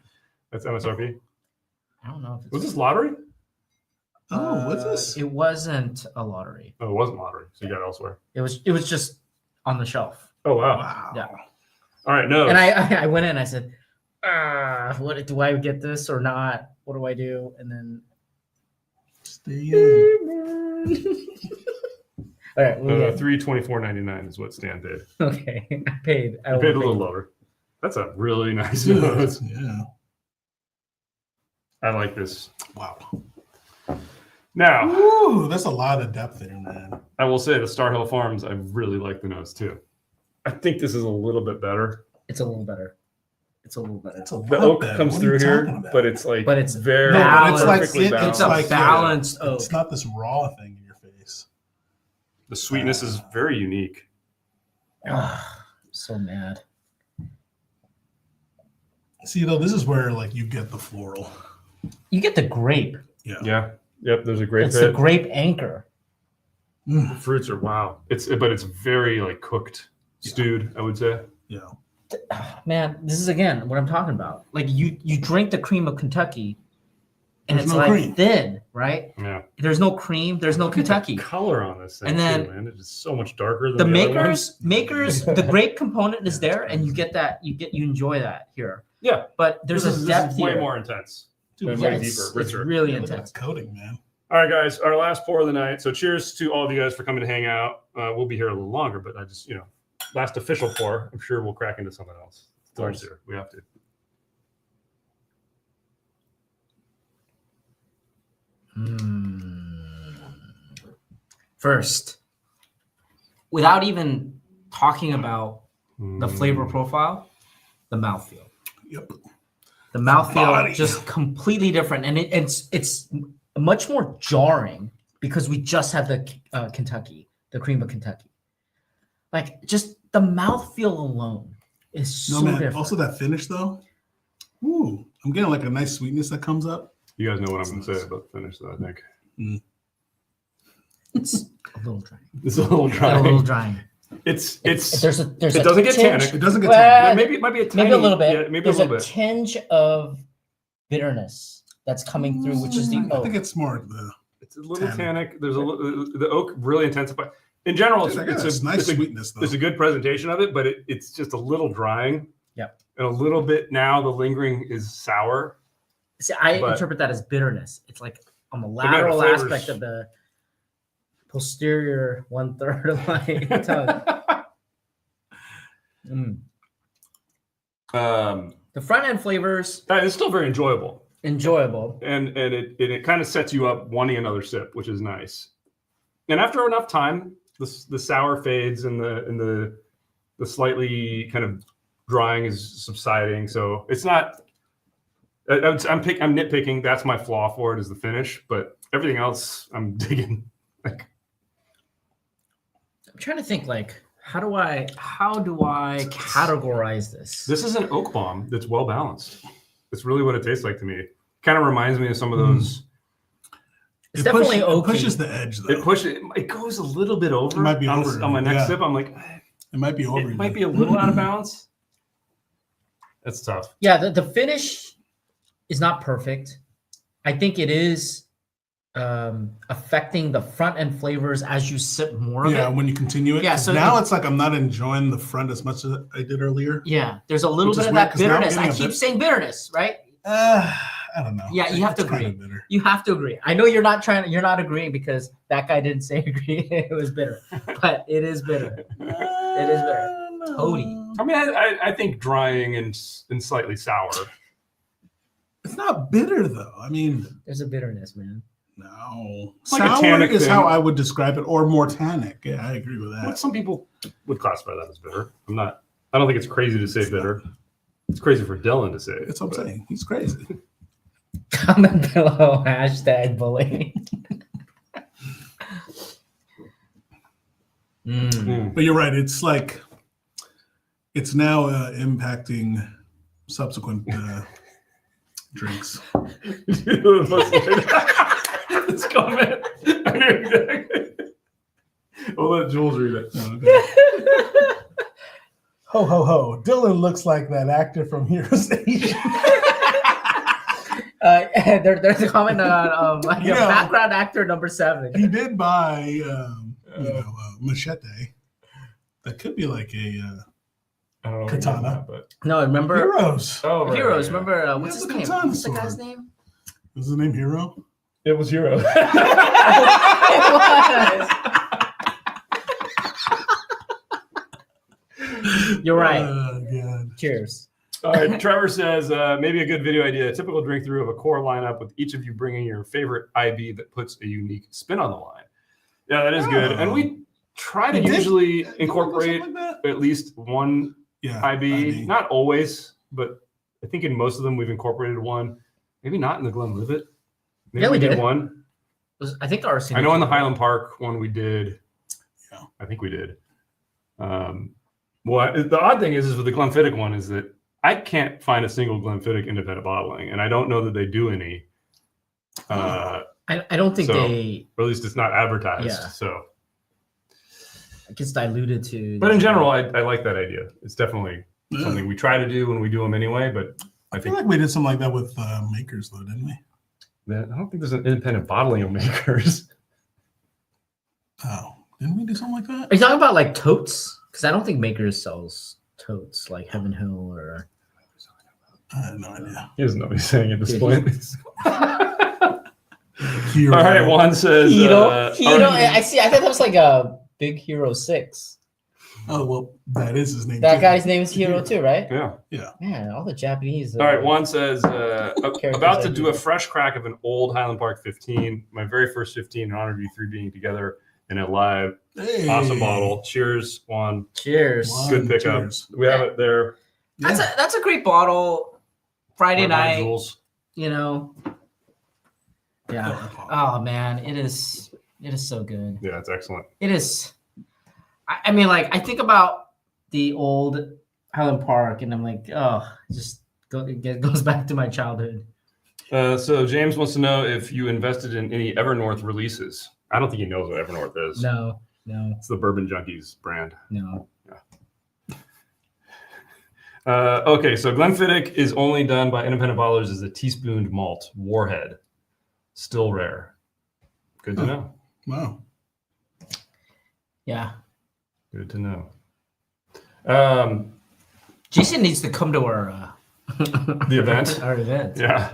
That's MSRP. I don't know if was this lottery? Oh, what's this? It wasn't a lottery. Oh, it wasn't lottery. So you got it elsewhere. It was just on the shelf. Oh wow. Yeah. All right. No. And I went in. I said, what do I get this or not? What do I do? And then stay in. All right. $324.99 is what Stan paid. Okay. I paid a little lower. That's a really nice nose. Yeah. I like this. Wow. Now, ooh, that's a lot of depth there, man. I will say the Star Hill Farms, I really like the nose too. I think this is a little bit better. It's a little better. The oak comes through here, but it's very balanced. It's a balanced oak. It's not this raw thing in your face. The sweetness is very unique. I'm so mad. See, though, this is where like you get the floral. You get the grape. Yeah. Yep. There's a grape. It's the grape anchor. The fruits are wow. But it's very like cooked, stewed. I would say. Yeah. Man, this is again what I'm talking about. Like you drink the cream of Kentucky, and there's it's no like cream. thin, right? Yeah. There's no cream. There's no Kentucky color on this thing. And then too, man, it's just so much darker than the makers. The grape component is there, and you get that. You enjoy that here. Yeah. But there's a depth this is way here. more intense. Dude, way it's, deeper, it's richer. really Look at intense. that coating, man. All right, guys, our last pour of the night. So cheers to all of you guys for coming to hang out. We'll be here a little longer, but I just, last official pour. I'm sure we'll crack into something else. It's ours here. We have to. First, without even talking about the flavor profile, the mouthfeel. Yep. The mouthfeel Body. just completely different, and it's much more jarring because we just have the Kentucky, the cream of Kentucky. Like just the mouthfeel alone is so different. Also that finish though. Ooh, I'm getting like a nice sweetness that comes up. You guys know what I'm going to say about the finish, though, I think. It's a little dry. It's a little dry. A little dry. It doesn't get tannic. It doesn't get Well, tannic. Maybe it might be a tiny, maybe a little bit. Yeah, maybe There's a little bit. tinge of bitterness that's coming through, which is the I oak. think it's more the. It's a little tannic. There's the oak really intensifies. In general, it's a nice sweetness though. There's a good presentation of it, but it's just a little drying. Yep. And a little bit now, the lingering is sour. See, I interpret that as bitterness. It's like on the man, lateral flavors- aspect of the posterior 1/3 of my tongue. The front end flavors It's still very enjoyable, enjoyable. and it kind of sets you up wanting another sip, which is nice. And after enough time, the sour fades and the slightly kind of drying is subsiding. So it's not. I'm nitpicking. That's my flaw for it is the finish, but everything else I'm digging. Like, I'm trying to think like how do I categorize this? this is an oak bomb that's well balanced. It's really what it tastes like to me. Kind of reminds me of some of those. It's definitely It oaky. pushes the edge though. It goes a little bit over. It might be on, over, on my next yeah. sip. I'm like, It might be over. it might be a little out of balance. That's tough. Yeah, the finish is not perfect. I think it is affecting the front end flavors as you sip more of Yeah, it. when you continue it. Yeah, 'Cause so now it's like I'm not enjoying the front as much as I did earlier. Yeah, there's a little Which bit is of weird, that 'cause now I'm bitterness. I getting a keep bit- saying bitterness, right? I don't know. Yeah, you have to It's kinda agree. bitter. You have to agree. I know you're not agreeing because that guy didn't say agree. It was bitter, but it is bitter. It is bitter. Toady. I mean, I think drying and slightly sour. It's not bitter though. I mean, There's a bitterness, man. no. Like a Sour tannic is thing. how I would describe it, or more tannic. Yeah, I agree with But that. some people would classify that as bitter. I don't think it's crazy to say bitter. It's crazy for Dylan to say it. That's what I'm but- saying. He's crazy. Comment below #bully. But you're right. It's like it's now impacting subsequent drinks. This comment. I knew exactly. We'll let Jules read it. Ho ho ho! Dylan looks like that actor from Heroes Asia. There's a comment on like You a know- background actor number 7. He did buy, machete. That could be like a I don't know Katana. but No, remember Heroes. oh, right, Heroes. yeah. Remember what's Yeah, his the name? katana What's the guy's sword. name? Is his name Hero? It was Hero. It was. You're right. God. Cheers. All right, Trevor says maybe a good video idea. A typical drink through of a core lineup with each of you bringing your favorite IB that puts a unique spin on the line. Yeah, that is good. And we try to We did- usually Something incorporate like that? at least one Yeah, IB. Not always, but I think in most of them we've incorporated one. Maybe not in the Glenlivet. Maybe Yeah, we did. one. I think our I know in the Highland Park one we did. Yeah. I think we did. Well, the odd thing is with the Glenfiddich one is that I can't find a single Glenfiddich independent bottling, and I don't know that they do any. Oh. I don't think So- they Or at least it's not advertised. Yeah. So, it gets diluted to. but in general, I like that idea. It's definitely Yeah. something we try to do when we do them anyway. But I I feel think like we did something like that with Makers, though, didn't we? I don't think there's an independent bottling of Makers. Oh, didn't we do something like that? Are you talking about like totes? Because I don't think Makers sells totes like Heaven Hill or. I have no idea. He doesn't know what he's saying at this Yeah, point. Hero. All right, Juan says. I see. I thought that was like a Big Hero 6. Oh well, that is his name. That too. guy's name is Hero too, right? Yeah. Man, all the Japanese. All right, Juan says, Characters about to I do do. a fresh crack of an old Highland Park 15. My very first 15 in honor of you three being together in a live. Hey. Awesome bottle. Cheers, Juan. Cheers. Wow. Good pickup. Cheers. We have it there. Yeah. That's a great bottle. Friday Right by night, Jules. you know. Yeah. Oh man, it is so good. Yeah, it's excellent. It is. I mean, like I think about the old Highland Park, and I'm like, oh, it goes back to my childhood. So James wants to know if you invested in any Evernorth releases. I don't think he knows what Evernorth is. No. It's the Bourbon Junkies brand. Okay, so Glenfiddich is only done by independent bottlers as a teaspooned malt, Warhead. Still rare. Good to know. Wow. Good to know. Jason needs to come to our The event? Our event. Yeah.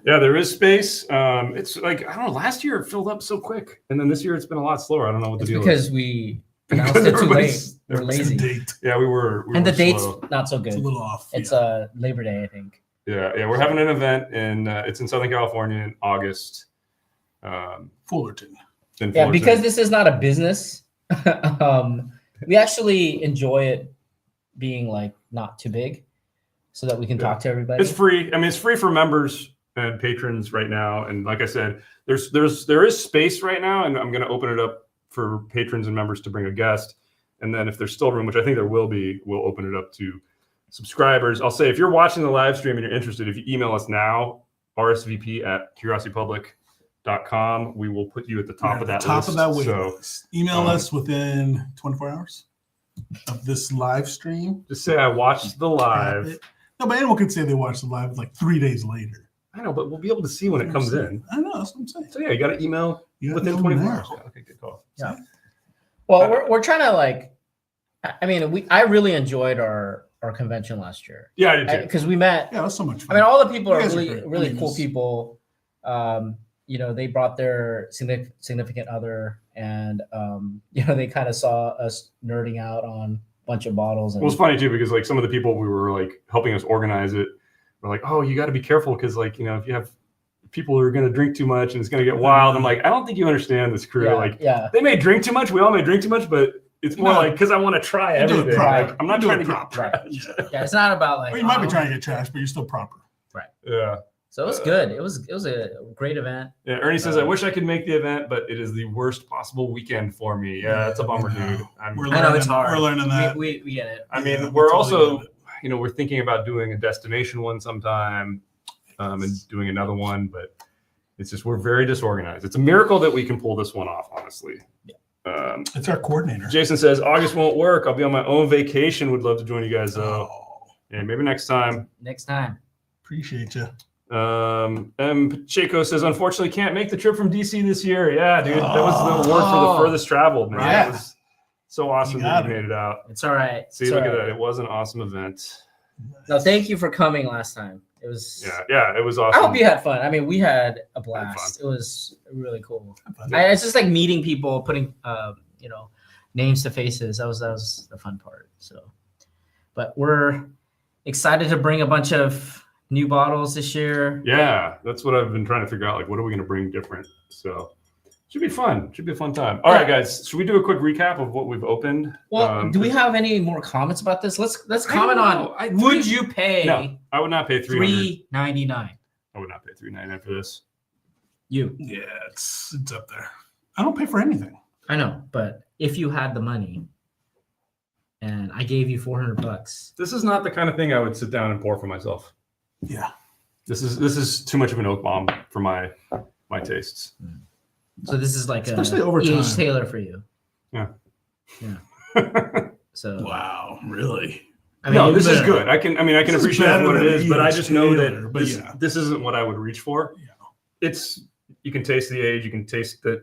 Yeah, there is space. It's like, I don't know, last year it filled up so quick. And then this year it's been a lot slower. I don't know what the It's deal because is. we announced it too late. We're It's the lazy. date. Yeah, we were And the date's slow. not so It's a good. little off. It's yeah. Labor Day, I think. Yeah, we're having an event in it's in Southern California in August. Fullerton. Yeah, because this is not a business. We actually enjoy it being like not too big, so that we can talk to everybody. It's free. I mean, it's free for members and patrons right now. And like I said, there is space right now, and I'm going to open it up for patrons and members to bring a guest. And then if there's still room, which I think there will be, we'll open it up to subscribers. I'll say if you're watching the live stream and you're interested, if you email us now, rsvp@curiositypublic.com, we will put you at the top of that list. Wait list. Email us within 24 hours of this live stream. Just say I watched the live. No, but anyone could say they watched the live like 3 days later. I know, but we'll be able to see when it comes in. I know, that's what I'm saying. So yeah, you got to email within 24 hours. Yeah, okay, good call. Yeah. Well, we're trying to like. I mean, I really enjoyed our convention last year. Yeah, I did too. Because we met. Yeah, it was so much fun. I mean, all the people are You guys are really great. really I mean, cool it's- people. They brought their significant other, and they kind of saw us nerding out on a bunch of bottles. And Well, it's funny too because like some of the people we were like helping us organize it were like, "Oh, you got to be careful because like if you have people who are going to drink too much and it's going to get wild." I'm like, I don't think you understand this crew. They may drink too much. We all may drink too much, but it's more like because I want to try You do it everything. proper. Like, I'm not You do trying it to get proper. proper. Yeah, it's not about like. Well, you might be trying to get trash, but you're still proper. Yeah. So it was good. It was a great event. Yeah. Ernie says, I wish I could make the event, but it is the worst possible weekend for me. Yeah, it's a bummer, dude. I know it's hard. We're learning that. We get it. I mean, Yeah, we're we also, totally get we're thinking about doing a destination one sometime and doing another one, but it's just, we're very disorganized. It's a miracle that we can pull this one off, honestly. It's our coordinator. Jason says, August won't work. I'll be on my own vacation. Would love to join you guys, though. Yeah, maybe next time. Next time. Appreciate you. Pacheco says, unfortunately, can't make the trip from DC this year. Yeah, dude, that was the award for the furthest traveled, man. Yeah. It was so awesome that you made it out. It's all right. See, look at that. It was an awesome event. No, thank you for coming last time. It was. Yeah, it was awesome. I hope you had fun. I mean, we had a blast. It was really cool. It's just like meeting people, putting names to faces. That was the fun part. So, but we're excited to bring a bunch of new bottles this year. Yeah, that's what I've been trying to figure out. Like, what are we going to bring different? So, should be fun. Should be a fun time. All right, guys. Should we do a quick recap of what we've opened? Well, do we have any more comments about this? Let's comment on. Would you pay? No, I would not pay $399. I would not pay $399 for this. You? Yeah, it's up there. I don't pay for anything. I know, but if you had the money, and I gave you $400, this is not the kind of thing I would sit down and pour for myself. Yeah, this is too much of an oak bomb for my tastes. So this is like especially over time. E.H. Taylor for you. Yeah. So wow, really? I mean, no, this is good. I can appreciate what it is, but I just know Taylor, that this isn't what I would reach for. Yeah. You can taste the age, you can taste that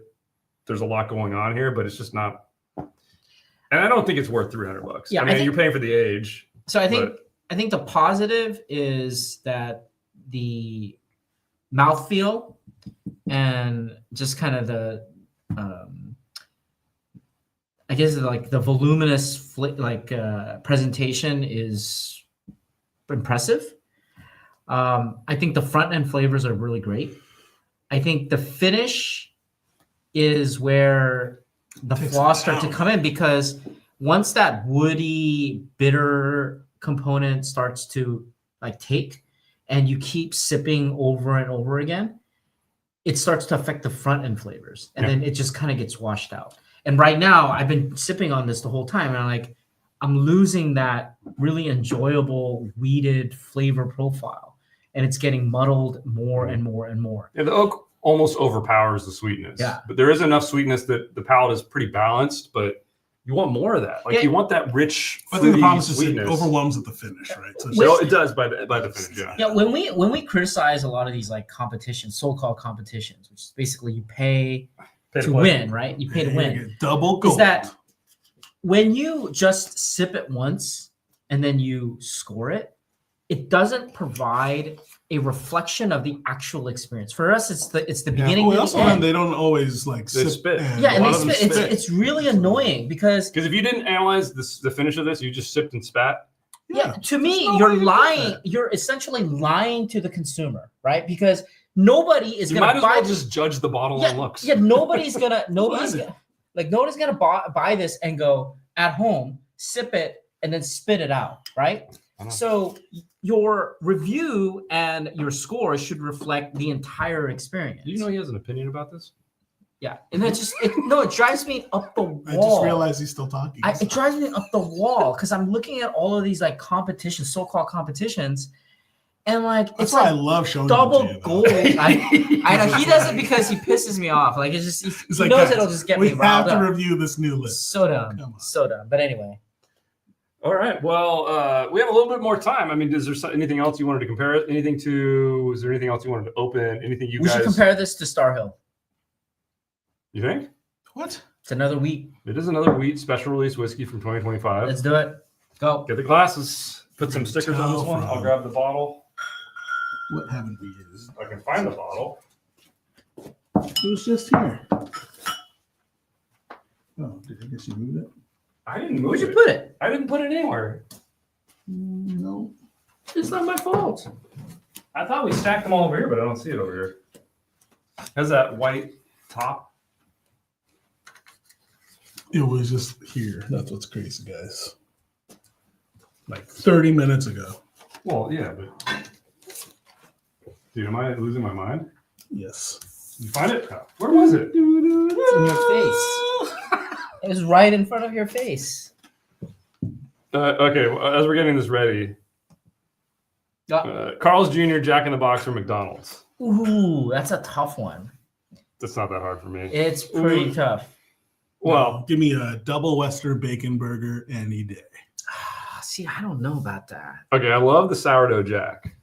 there's a lot going on here, but it's just not. And I don't think it's worth $300. Yeah, I mean, you're paying for the age. So I think the positive is that the mouthfeel and just kind of the I guess like the voluminous presentation is impressive. I think the front end flavors are really great. I think the finish is where the flaws start to come in, because once that woody, bitter component starts to take, and you keep sipping over and over again, it starts to affect the front end flavors, and then it just kind of gets washed out. And right now, I've been sipping on this the whole time, and I'm losing that really enjoyable weeded flavor profile, and it's getting muddled more and more and more. Yeah, the oak almost overpowers the sweetness. Yeah. But there is enough sweetness that the palate is pretty balanced, but you want more of that. You want that rich, I think the problem is sweetness. it overwhelms at the finish, right? So it does by the finish, yeah. Yeah, when we criticize a lot of these competitions, so-called competitions, which is basically you pay to win, right? You pay to win. You get double gold. Is that when you just sip it once and then you score it, it doesn't provide a reflection of the actual experience. For us, it's the Yeah, beginning well, and also, the end. they don't always like They sip spit. Yeah, and lot they of them spit. spit. It's really annoying because Because if you didn't analyze the finish of this, you just sipped and spat. yeah, to There's me, no you're way you do lying. that. You're essentially lying to the consumer, right? Because nobody is You going might to as buy well just judge the bottle on looks. Yeah, nobody's gonna buy this and go at home, sip it, and then spit it out, right? So your review and your score should reflect the entire experience. Do you know he has an opinion about this? Yeah, and it drives me up the wall. I just realized he's still talking. It drives me up the wall because I'm looking at all of these like competitions, so-called competitions, and like That's it's why I like love showing double them to you, though. gold. I know he does it because he pisses me off. Like it's just he like, knows guys, it'll just get we me riled have to up. review this new list. So dumb, Come on. so dumb. But anyway, All right. Well, we have a little bit more time. I mean, is there anything else you wanted to compare it? Is there anything else you wanted to open? Anything you we guys? should compare this to Star Hill. You think? What? It's another wheat. It is another wheat special release whiskey from 2025. Let's do it. Go. Get the glasses. Put some stickers on this one. I'll grab the bottle. What haven't we used? I can find the bottle. It was just here. Oh, I guess you moved it? I didn't move Where'd it. you put it? I didn't put it anywhere. No. It's not my fault. I thought we stacked them all over here, but I don't see it over here. Has that white top? It was just here. That's what's crazy, guys. Like 30 minutes ago. Well, yeah, but dude, am I losing my mind? Yes. You find it? Where was it? It's in your face. It was right in front of your face. Okay, well, as we're getting this ready, Carl's Jr. Jack in the Box from McDonald's. Ooh, that's a tough one. That's not that hard for me. It's pretty tough. Well, give me a double Western bacon burger any day. See, I don't know about that. okay, I love the sourdough Jack.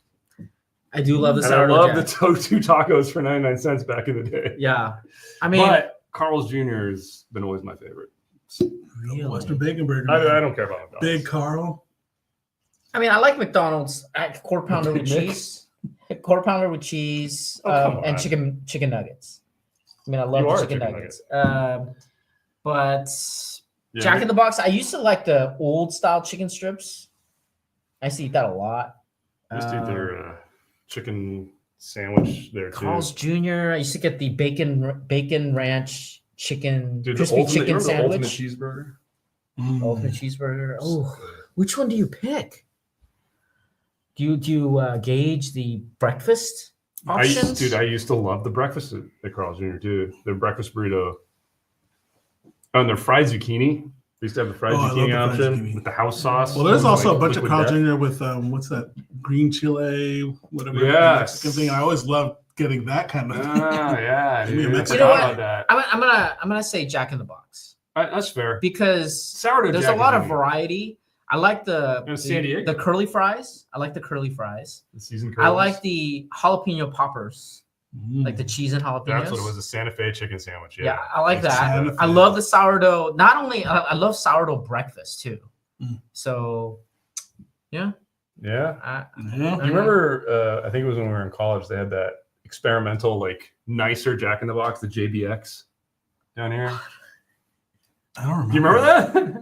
I do love the And I sourdough love Jack. the two tacos for 99 cents back in the day. Yeah. I mean, But Carl's Jr. has been always my favorite. really? Western bacon burger. I don't care about McDonald's. Big Carl. I mean, I like McDonald's quarter pounder with Nick. cheese. Quarter pounder with cheese Oh, come and on. chicken nuggets. I mean, I love You the are a chicken chicken nuggets. But Yeah, Jack in the Box, I used to like the old style chicken strips. I used to eat that a lot. I used to eat their chicken sandwich there too. Carl's Jr. I used to get the bacon ranch chicken Dude, crispy the chicken ultimate sandwich. cheeseburger. Ultimate cheeseburger. Oh, which one do you pick? Do you gauge the breakfast options? I used to love the breakfast at Carl's Jr. too. Their breakfast burrito. Oh, and their fried zucchini. They used to have the fried Oh, I love zucchini the fried option zucchini. with the house sauce. Well, there's Like also a bunch of liquid Carl death. Jr. with what's that green chile, whatever Yes. Mexican thing. I always love getting that kind of. Ah, yeah, Give me a dude. I Mexican- forgot You know about that. I'm gonna say Jack in the Box That's fair. because Sourdough there's Jack a lot is of unique. variety. I like And San Diego. the curly fries. I like the curly fries. The seasoned I curls. like the jalapeno poppers, Mm. like the cheese and jalapenos. That's what it was. A Santa Fe chicken sandwich. Yeah, I like that. Santa I Fe. love the sourdough. Not only I love sourdough breakfast too. Mm. So, yeah. Yeah. Yeah. You remember? I think it was when we were in college. They had that experimental, like nicer Jack in the Box, the JBX, down here. I don't remember. Do you remember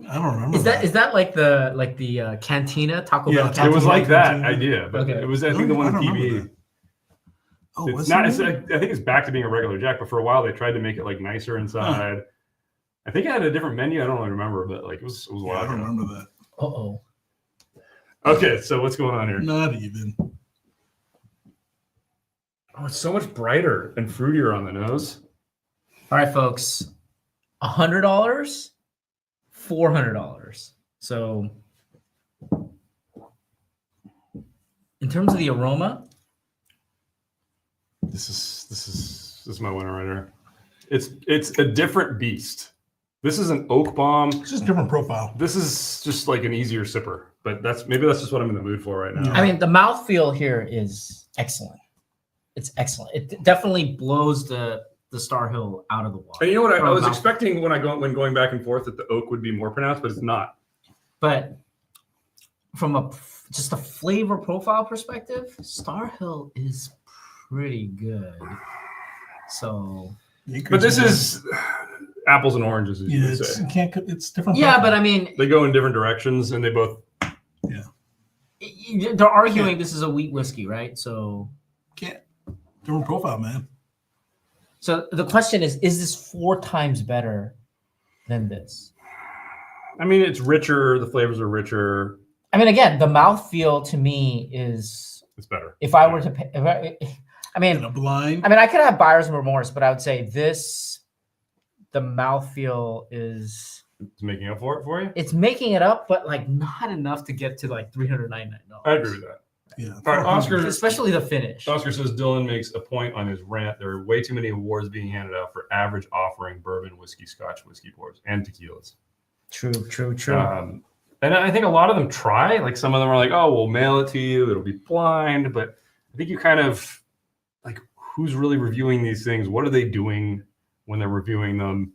that? I don't remember. Is that like the cantina Taco Yeah, Bell? It Cantina? was like that Cantina. idea, but Okay. it was I think the I one don't in remember PBE. that. Oh, It's was not. it? It's, I think it's back to being a regular Jack, but for a while they tried to make it like nicer inside. I think it had a different menu. I don't really remember, but like it was Yeah, I wild. don't remember that. Uh-oh. Okay, so what's going on here? Not even. Oh, it's so much brighter and fruitier on the nose. All right, folks. $100, $400. So, in terms of the aroma, This is my winner right here. It's a different beast. This is an oak bomb. It's just a different profile. This is just like an easier sipper, but that's just what I'm in the mood for right now. I mean, the mouthfeel here is excellent. It's excellent. It definitely blows the Star Hill out of the water. And you know what? I was Mouthfeel. expecting when going back and forth that the oak would be more pronounced, but it's not. But from a just the flavor profile perspective, Star Hill is pretty good. So, but this is apples and oranges, as you would say. You can't. It's different. Yeah, but I mean, they go in different directions, and they both. Yeah, they're arguing this is a wheat whiskey, right? So, different profile, man. So the question is this 4 times better than this? I mean, it's richer. The flavors are richer. I mean, again, the mouthfeel to me is it's better. If I were to pay, I mean, I could have buyer's remorse, but I would say the mouthfeel is. It's making up for it for you? It's making it up, but like not enough to get to like $399. I agree with that. Yeah. All right, Oscar, especially the finish. Oscar says Dylan makes a point on his rant. There are way too many awards being handed out for average offering bourbon, whiskey, Scotch, whiskey pours, and tequilas. True. And I think a lot of them try. Like some of them are like, "Oh, we'll mail it to you. It'll be blind." But I think you kind of like, who's really reviewing these things? What are they doing when they're reviewing them?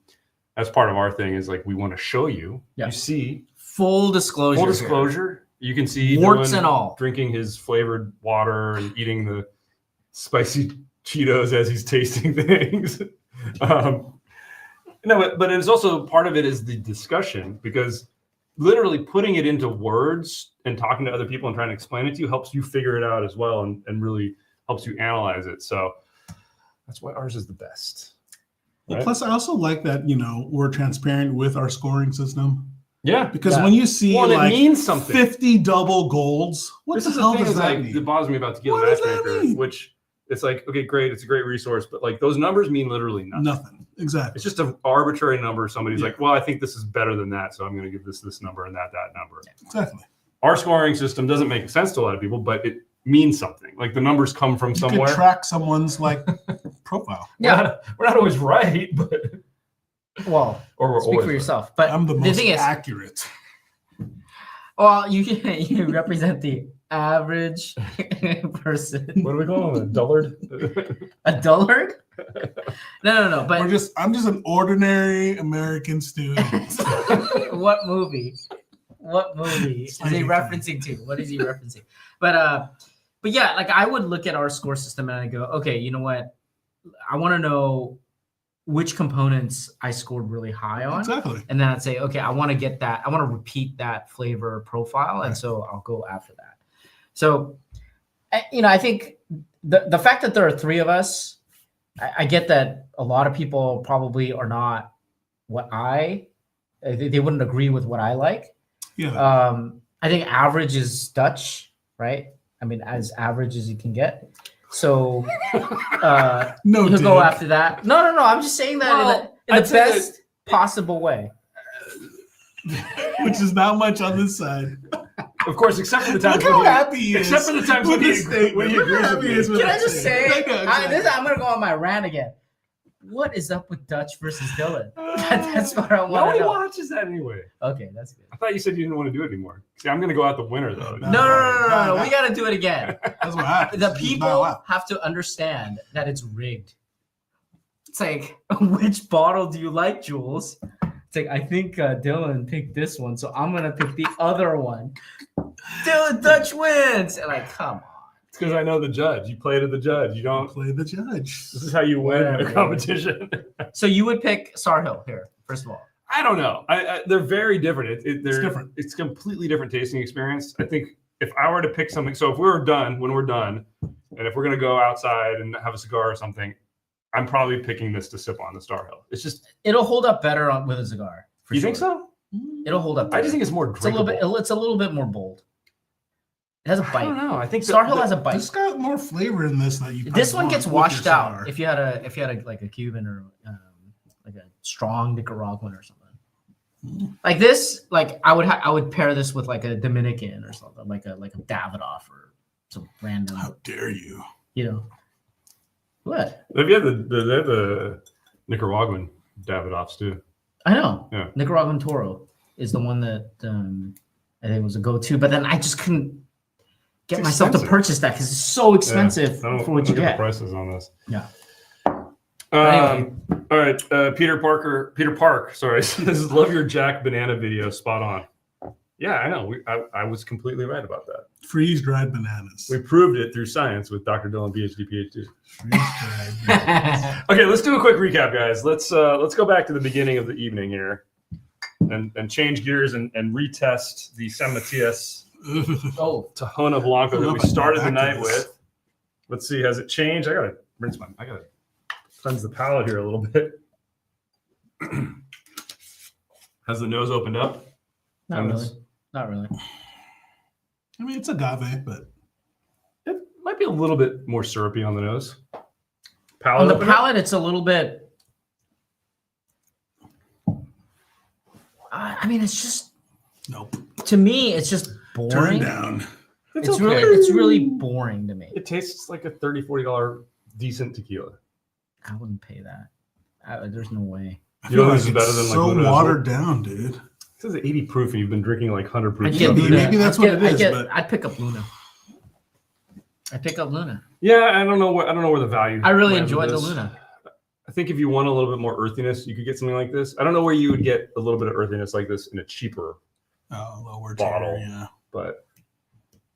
That's part of our thing. Is like we want to show you. Yeah. You see full disclosure. Full disclosure. You can see warts and all drinking his flavored water and eating the spicy Cheetos as he's tasting things. No, but it's also part of it is the discussion, because literally putting it into words and talking to other people and trying to explain it to you helps you figure it out as well, and really helps you analyze it. So that's why ours is the best. Well, right? Plus, I also like that we're transparent with our scoring system. Yeah, because when you see it means something. 50 double golds, what the hell does that mean? It bothers me about Tequila Matchmaker, which it's like, okay, great, it's a great resource, but like those numbers mean literally nothing. Nothing, exactly. It's just an arbitrary number. Somebody's like, well, I think this is better than that, so I'm going to give this number and that number. Exactly. Our scoring system doesn't make sense to a lot of people, but it means something. Like the numbers come from somewhere. You can track someone's profile. Yeah, we're not always right, but. Well, speak for yourself. But I'm the most accurate. Well, you represent the average person. What do we call him? A dullard? A dullard? No. But I'm just an ordinary American student. What movie? Is he referencing to? What is he referencing? But yeah, like I would look at our score system and I go, okay, you know what? I want to know which components I scored really high on. Exactly. And then I'd say, okay, I want to get that. I want to repeat that flavor profile. And so I'll go after that. So, I think the fact that there are 3 of us, I get that a lot of people probably are not they wouldn't agree with what I like. Yeah. I think average is Dutch, right? I mean, as average as you can get. So you'll go after that. No. I'm just saying that in the best possible way. Which is not much on this side. Of course, except for the times Look how happy he is. Except for the times when he agrees with me. Can I just say, I'm going to go on my rant again. What is up with Dutch versus Dylan? That's what I want to know. Nobody watches that anyway. Okay, that's good. I thought you said you didn't want to do it anymore. See, I'm going to go out the winner, though. No. We got to do it again. That's what happens. The people have to understand that it's rigged. It's like, which bottle do you like, Jules? It's like, I think Dylan picked this one, so I'm going to pick the other one. Dylan, Dutch wins. And like, come on. It's because I know the judge. You play to the judge. You don't play the judge. This is how you win a competition. So you would pick Star Hill here, first of all. I don't know. They're very different. It's different. It's completely different tasting experience. I think if I were to pick something, so if when we're done, and if we're going to go outside and have a cigar or something, I'm probably picking this to sip on, the Star Hill. It's just. It'll hold up better with a cigar. You think so? It'll hold up better. I just think it's more drinkable. It's a little bit more bold. It has a bite. I don't know. I think Star Hill has a bite. It's got more flavor in this than you. This one gets washed out if you had a like a Cuban or like a strong Nicaraguan or something. Like this, like I would pair this with like a Dominican or something, like a Davidoff or some random. How dare you? What? They have the Nicaraguan Davidoffs too. I know. Yeah. Nicaraguan Toro is the one that I think was a go-to, but then I just couldn't get myself to purchase that because it's so expensive for what you get. The prices on this. Yeah. Anyway. All right. Peter Park, sorry, says, love your Jack Banana video. Spot on. Yeah, I know. I was completely right about that. Freeze-dried bananas. We proved it through science with Dr. Dylan, PhD. Freeze-dried bananas. Okay, let's do a quick recap, guys. Let's go back to the beginning of the evening here, and change gears and retest the San Matias Tahona Blanco that we started the night with. Let's see, has it changed? I gotta cleanse the palate here a little bit. Has the nose opened up? Not really. Not really. I mean, it's agave, but It might be a little bit more syrupy on the nose. On the palate, it's a little bit. I mean, it's just. nope. To me, it's just Turn boring. down. It's really boring to me. It tastes like a $30, $40 decent tequila. I wouldn't pay that. There's no way. You don't think this is better than so like Luna? watered down, dude. It says 80 proof, and you've been drinking like 100 proof. I'd get maybe Luna. that's what it is, but- I'd pick up Luna. I'd pick up Luna. Yeah, I don't know where the value. I really lands with enjoyed the this. Luna. I think if you want a little bit more earthiness, you could get something like this. I don't know where you would get a little bit of earthiness like this in a cheaper Lower bottle. tier, yeah. But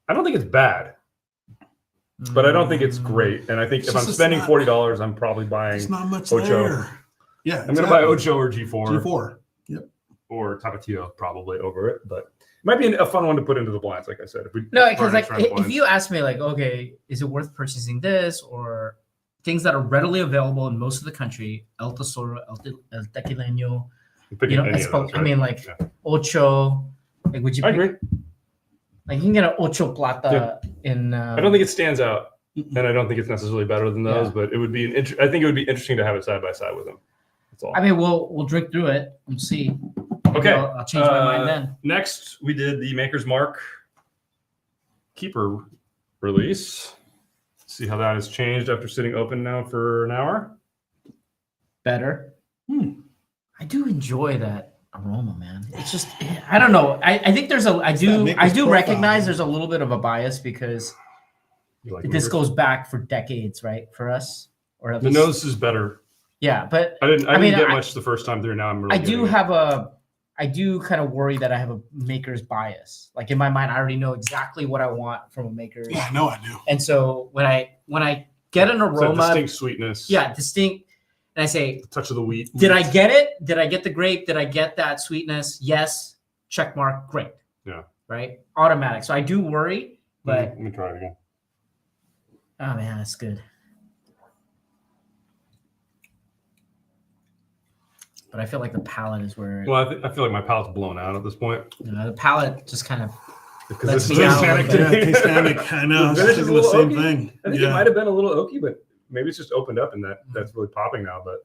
I don't think it's bad. But I don't think it's great. And I think if I'm spending $40, I'm probably buying It's not much Ocho. there. Yeah, I'm going to buy Ocho or G4. G4. Yep. Or Tapatio probably over it. But it might be a fun one to put into the blinds, like I said. No, because like if you ask me, like, okay, is it worth purchasing this or things that are readily available in most of the country? El Tesoro, El Tequileño, you know, I mean, like Ocho. Like, would you? I agree. Like, you can get an Ocho Plata in. I don't think it stands out, and I don't think it's necessarily better than those. But it would be I think it would be interesting to have it side by side with them. That's all. I mean, we'll drink through it and see. Okay, I'll change my mind then. Next, we did the Maker's Mark Keeper release. See how that has changed after sitting open now for an hour. Better. I do enjoy that aroma, man. It's just, I don't know. I think there's I do recognize there's a little bit of a bias because this goes back for decades, right? For us, or at the least, nose is better. Yeah, but I didn't get much the first time through. Now I'm really. I do kind of worry that I have a maker's bias. Like in my mind, I already know exactly what I want from a maker. Yeah, I know I do. And so when I get an aroma, distinct sweetness. Yeah, distinct. And I say, the touch of the wheat. Did I get it? Did I get the grape? Did I get that sweetness? Yes. Check mark. Great. Yeah. Right. Automatic. So I do worry, but let me try it again. Oh man, that's good. But I feel like the palate is where. Well, I feel like my palate's blown out at this point. The palate just kind of. Because it's Tastanic. I know. It's the same thing. I think it might have been a little oaky, but maybe it's just opened up and that's really popping now. But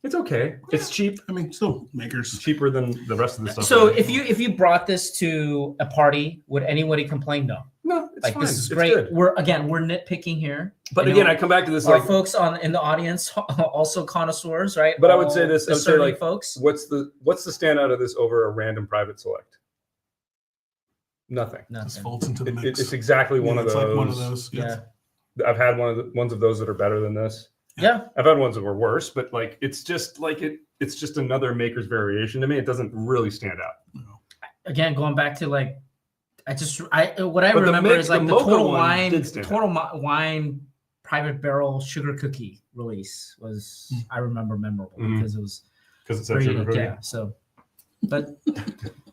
it's okay. It's cheap. I mean, still Makers. It's cheaper than the rest of the stuff. So if you brought this to a party, would anybody complain? No. No, it's like fine. This is it's great. Good. We're nitpicking here. But again, I come back to this. Our like folks in the audience also connoisseurs, right? But I would say this. I would say like, folks. What's the standout of this over a random private select? Nothing. Just folds into the mix. It's exactly one of those. Like one of those. Yeah. I've had ones of those that are better than this. Yeah. I've had ones that were worse, but like it's just like it's just another maker's variation to me. It doesn't really stand out. No. Again, going back to like what I remember is like the Total Wine Private Barrel Sugar Cookie release was I remember memorable because it was it said sugar cookie. Yeah. So but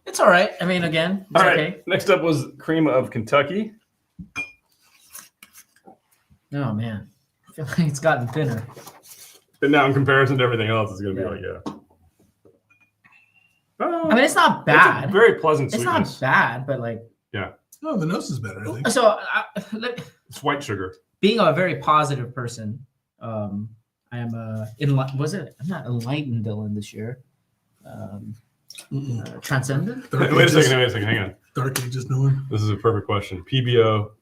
it's all right. I mean, again, it's all right. Okay. Next up was Cream of Kentucky. Oh man, I feel like it's gotten thinner. And now, in comparison to everything else, it's going to be like I mean, it's not bad. It's a very pleasant sweetness. It's not bad, but like Oh, the nose is better. I think. So it's white sugar. Being a very positive person, I am I'm not enlightened, Dylan, this year. Transcendent. Wait a second. Hang on. Dark Ages, no one. This is a perfect question. PBO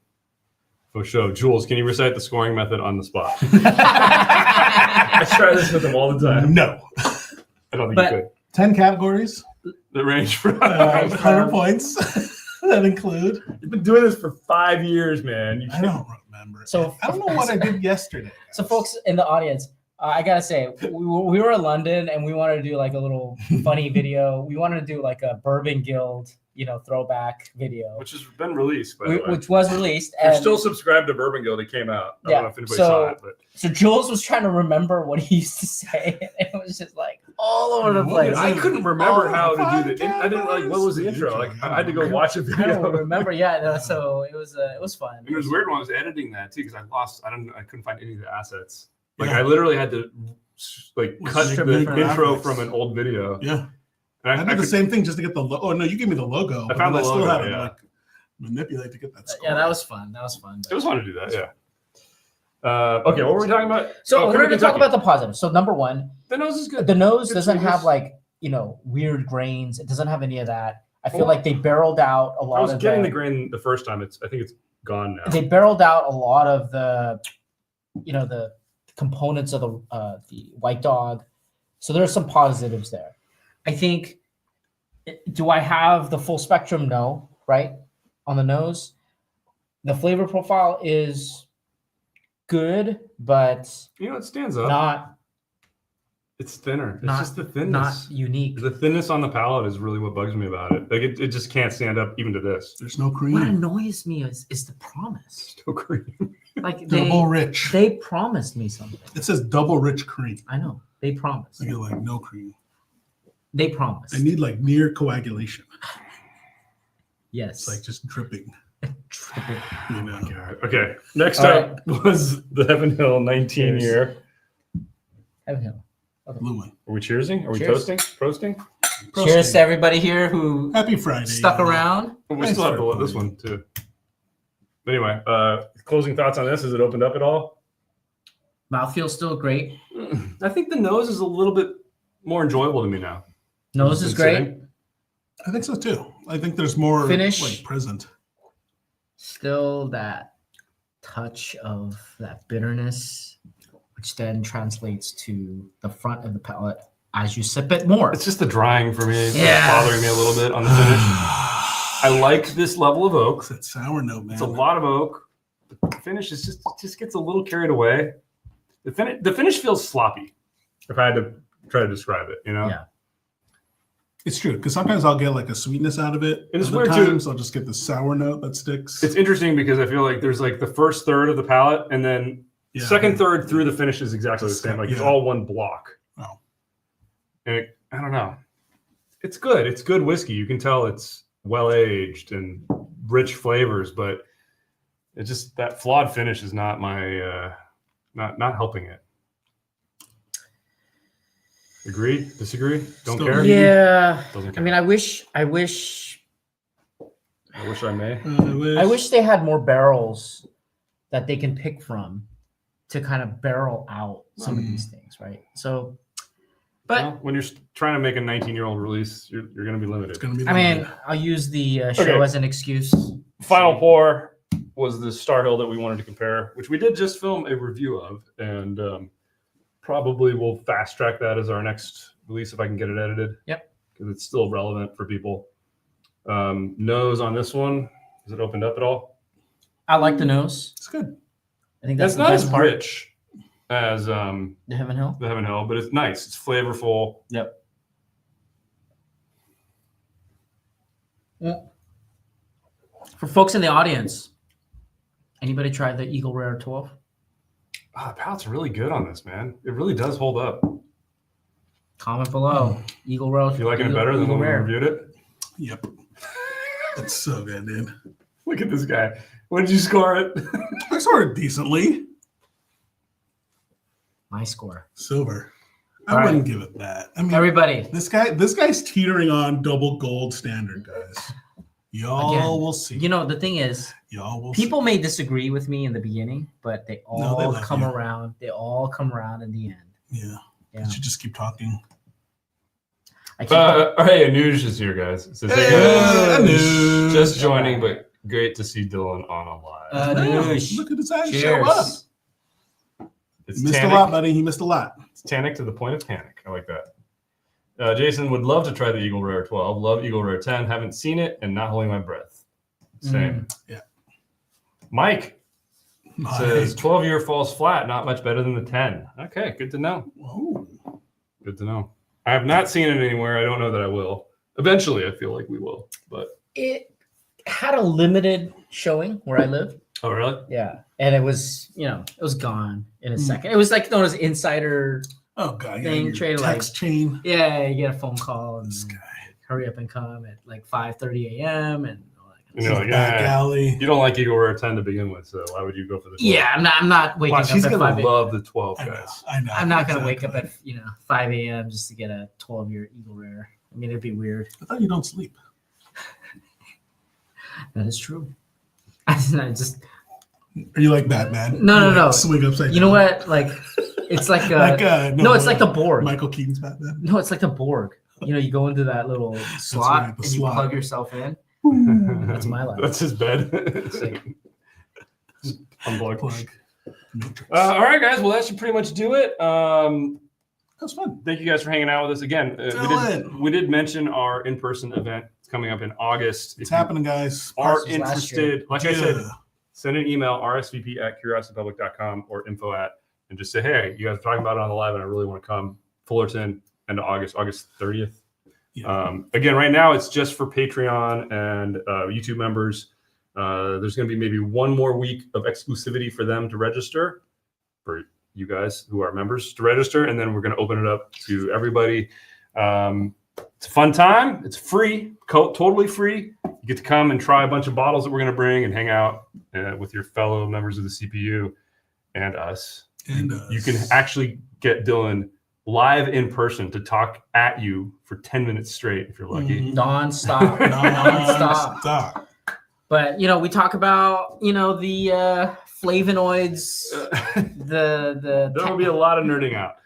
for show. Jules, can you recite the scoring method on the spot? I try this with them all the time. No. I don't think you could. 10 categories. The range for 100 points. That include. You've been doing this for 5 years, man. I don't remember. So I don't know what I did yesterday. So, folks in the audience, I gotta say, we were in London and we wanted to do like a little funny video. We wanted to do like a Bourbon Guild throwback video, which has been released, by the way. which was released. You're And still subscribed to Bourbon Guild. It came out. I Yeah, don't know if anybody saw it, but so Jules was trying to remember what he used to say, and it was just like all over the place. I couldn't remember Oh, how to do the the. I didn't like what was the intro. Like I had to go watch a I video. don't remember. Yeah, no, so it was fun. And it was weird when I was editing that too because I couldn't find any of the assets. Like Yeah. I literally had to like cut Make the different intro graphics. from an old video. Yeah. And I did the same thing just to get the logo. Oh no, you gave me the logo. I found but the then logo, still had to yeah. like manipulate to get that score. Yeah, that was fun. That was fun. It was fun to do that. Yeah. Okay, what were we talking about? So Oh, we're going to talk Kentucky. about the positives. So number one, The nose is good. the nose Good doesn't have sweetness. like weird grains. It doesn't have any of that. I feel Well, like they barreled out a lot I was of getting the grain the first time. I think it's gone now. they barreled out a lot of the the components of the white dog. So there's some positives there. I think. Do I have the full spectrum? No, right? On the nose, the flavor profile is good, but It stands up. not It's thinner. It's not- just the not thinness. unique. The thinness on the palate is really what bugs me about it. Like it just can't stand up even to this. There's no What cream. annoys me is the promise. No cream. Like Double rich. they promised me something. It says double rich cream. I know they promised. I get like no cream. They promised. I need like near coagulation. Yes. It's like just dripping. Triple. You know. Okay. Next All up was the Heaven Hill 19 Cheers. year. Heaven Hill. Blue one. Are we cheersing? Are we Cheers. toasting? Prosting? Cheers to everybody here who Happy Friday. stuck around. Well, we Thanks still have for this playing. one too. But anyway, closing thoughts on this. Has it opened up at all? Mouthfeel's still great. I think the nose is a little bit more enjoyable to me now. Nose is great. I think so too. I think there's more Finish. like present. Still that touch of that bitterness, which then translates to the front of the palate as you sip it more. It's just the drying for me. It's Yeah. bothering me a little bit on the finish. I like this level of oak. It's that sour note, man. It's a lot of oak. The finish is just gets a little carried away. The finish feels sloppy. If I had to try to describe it, Yeah. It's true because sometimes I'll get like a sweetness out of it. It is Other weird, too. times I'll just get the sour note that sticks. It's interesting because I feel like there's like the first third of the palate, and then Yeah. second third through the finish is exactly the same. Like it's Yeah. all one block. Oh. And I don't know. It's good. It's good whiskey. You can tell it's well aged and rich flavors, but it just that flawed finish is not my not helping it. Agree? Disagree? Don't Still care? agree. Yeah. Doesn't I care. mean, I wish I wish I may. I wish they had more barrels that they can pick from to kind of barrel out some of these things, right? So, but Well, when you're trying to make a 19-year-old release, you're going to be limited. It's gonna be. I mean, limited. I'll use the show Okay. as an excuse. Final pour was the Star Hill that we wanted to compare, which we did just film a review of, and probably we'll fast track that as our next release if I can get it edited. Yep. Because it's still relevant for people. Nose on this one, has it opened up at all? I like the nose. It's good. I think that's It's the not best as part. rich as The Heaven Hill. the Heaven Hill, but it's nice. It's flavorful. Yep. For folks in the audience, anybody tried the Eagle Rare 12? Oh, the palate's really good on this, man. It really does hold up. Comment below. Eagle Rare. You liking it better than Eagle when we Rare. reviewed it? Yep. It's so good, dude. Look at this guy. What did you score it? I saw it decently. My score. Silver. All I right. wouldn't give it that. I mean, Everybody. this guy's teetering on double gold standard, guys. Y'all Again, will see. You know, the thing is, Y'all will people may disagree with me in the beginning, but they all they love come you. around. They all come around in the end. see. Yeah. Yeah. You should just keep talking. I keep Hey, Anuj is here, guys. It says, Hey, Anuj. just joining, but great to see Dylan on a live. Anuj. Look at his eyes show up. Cheers. It's He missed tannic. a lot, buddy. He missed a lot. It's tannic to the point of panic. I like that. Jason would love to try the Eagle Rare 12. Love Eagle Rare 10. Haven't seen it and not holding my breath. Same. Yeah. Mike says Mike. 12-year falls flat. Not much better than the 10. Okay, good to know. Whoa. Good to know. I have not seen it anywhere. I don't know that I will. Eventually, I feel like we will. But It had a limited showing where I live. Oh, really? Yeah, and it was it was gone in a second. It was like known as insider. Oh god, Thing, your trade, text chain. Yeah, you get a phone call and This guy. hurry up and come at like 5:30 a.m. and all that kind of You know, stuff. Back alley. You don't like Eagle Rare 10 to begin with, so why would you go for the 12? Yeah, I'm not waking Watch, up he's at gonna 5 love the 12, I know. guys. I know. I'm not gonna wake up exactly. at 5 a.m. just to get a 12-year Eagle Rare. I mean, it'd be weird. I thought you don't sleep. That is true. I just Are you like Batman? No, You no, like no. Swing upside you know down. what? Like it's like No, it's like the Borg. Michael Keaton's Batman. No, it's like the Borg. You go into that little slot right, the and slot. you plug yourself in. That's my life. That's his bed. Sick. Unplugged. Plug. Matrix. All right, guys. Well, that should pretty much do it. That was fun. Thank you guys for hanging out with us again. We did mention our in-person event. It's coming up in August. It's happening, guys. Are This was last year. interested, like I said, send an email, rsvp@curiositypublic.com or info@ and just say, hey, you guys are talking about it on the live and I really want to come. Fullerton, end of August 30th. Yeah. Again, right now it's just for Patreon and YouTube members. There's going to be maybe one more week of exclusivity for them to register, for you guys who are members to register, and then we're going to open it up to everybody. It's a fun time. It's free, totally free. You get to come and try a bunch of bottles that we're going to bring and hang out with your fellow members of the CPU and us. You can actually get Dylan live in person to talk at you for 10 minutes straight if you're lucky. Nonstop. Nonstop. Stop. But we talk about the flavonoids, the There will be a lot of nerding out.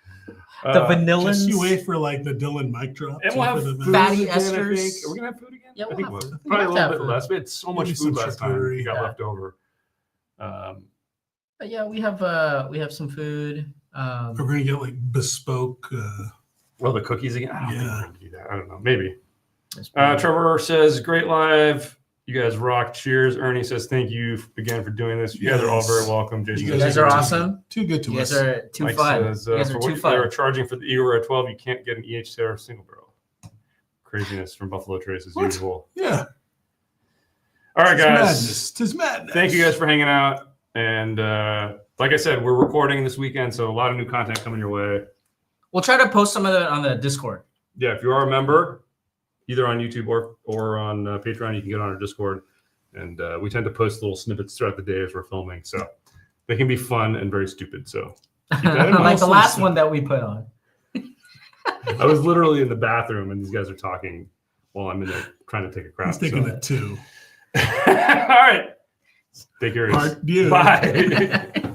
the vanillins. Just you wait for like the Dylan mic drop. And we'll have for the food fatty again, I esters. think. Are we gonna have food again? Yeah, I think we'll we'll. have- Probably a we'll little have bit food. less. We had so much Maybe food some last time. charcuterie. We got Yeah. left over. But yeah, we have some food. We're gonna get like bespoke. Well, the cookies again. I don't think Yeah. we're gonna do that. I don't know. Maybe. It's pretty- Trevor says, "Great live. You guys rock. Cheers." Ernie says, "Thank you again for doing this. You guys are all Yes. very welcome." Jason, You You says, guys are too- awesome. Too good to You guys us. are too Mike fun. says, You guys for are too what they're fun. charging for the Eagle Rare 12, you can't get an EHCR single barrel. Craziness from Buffalo Trace as What? usual. Yeah. All right, Tis guys. madness. Tis madness. Thank you guys for hanging out. And like I said, we're recording this weekend, so a lot of new content coming your way. We'll try to post some of it on the Discord. Yeah, if you are a member, either on YouTube or on Patreon, you can get on our Discord. And we tend to post little snippets throughout the day as we're filming. So they can be fun and very stupid. So that in mind. Like the last Mostly one that we put on. I was literally in the bathroom and these guys are talking while I'm in there trying to take a crap. He's taking so. it too. All right. Take care. Part due. Bye.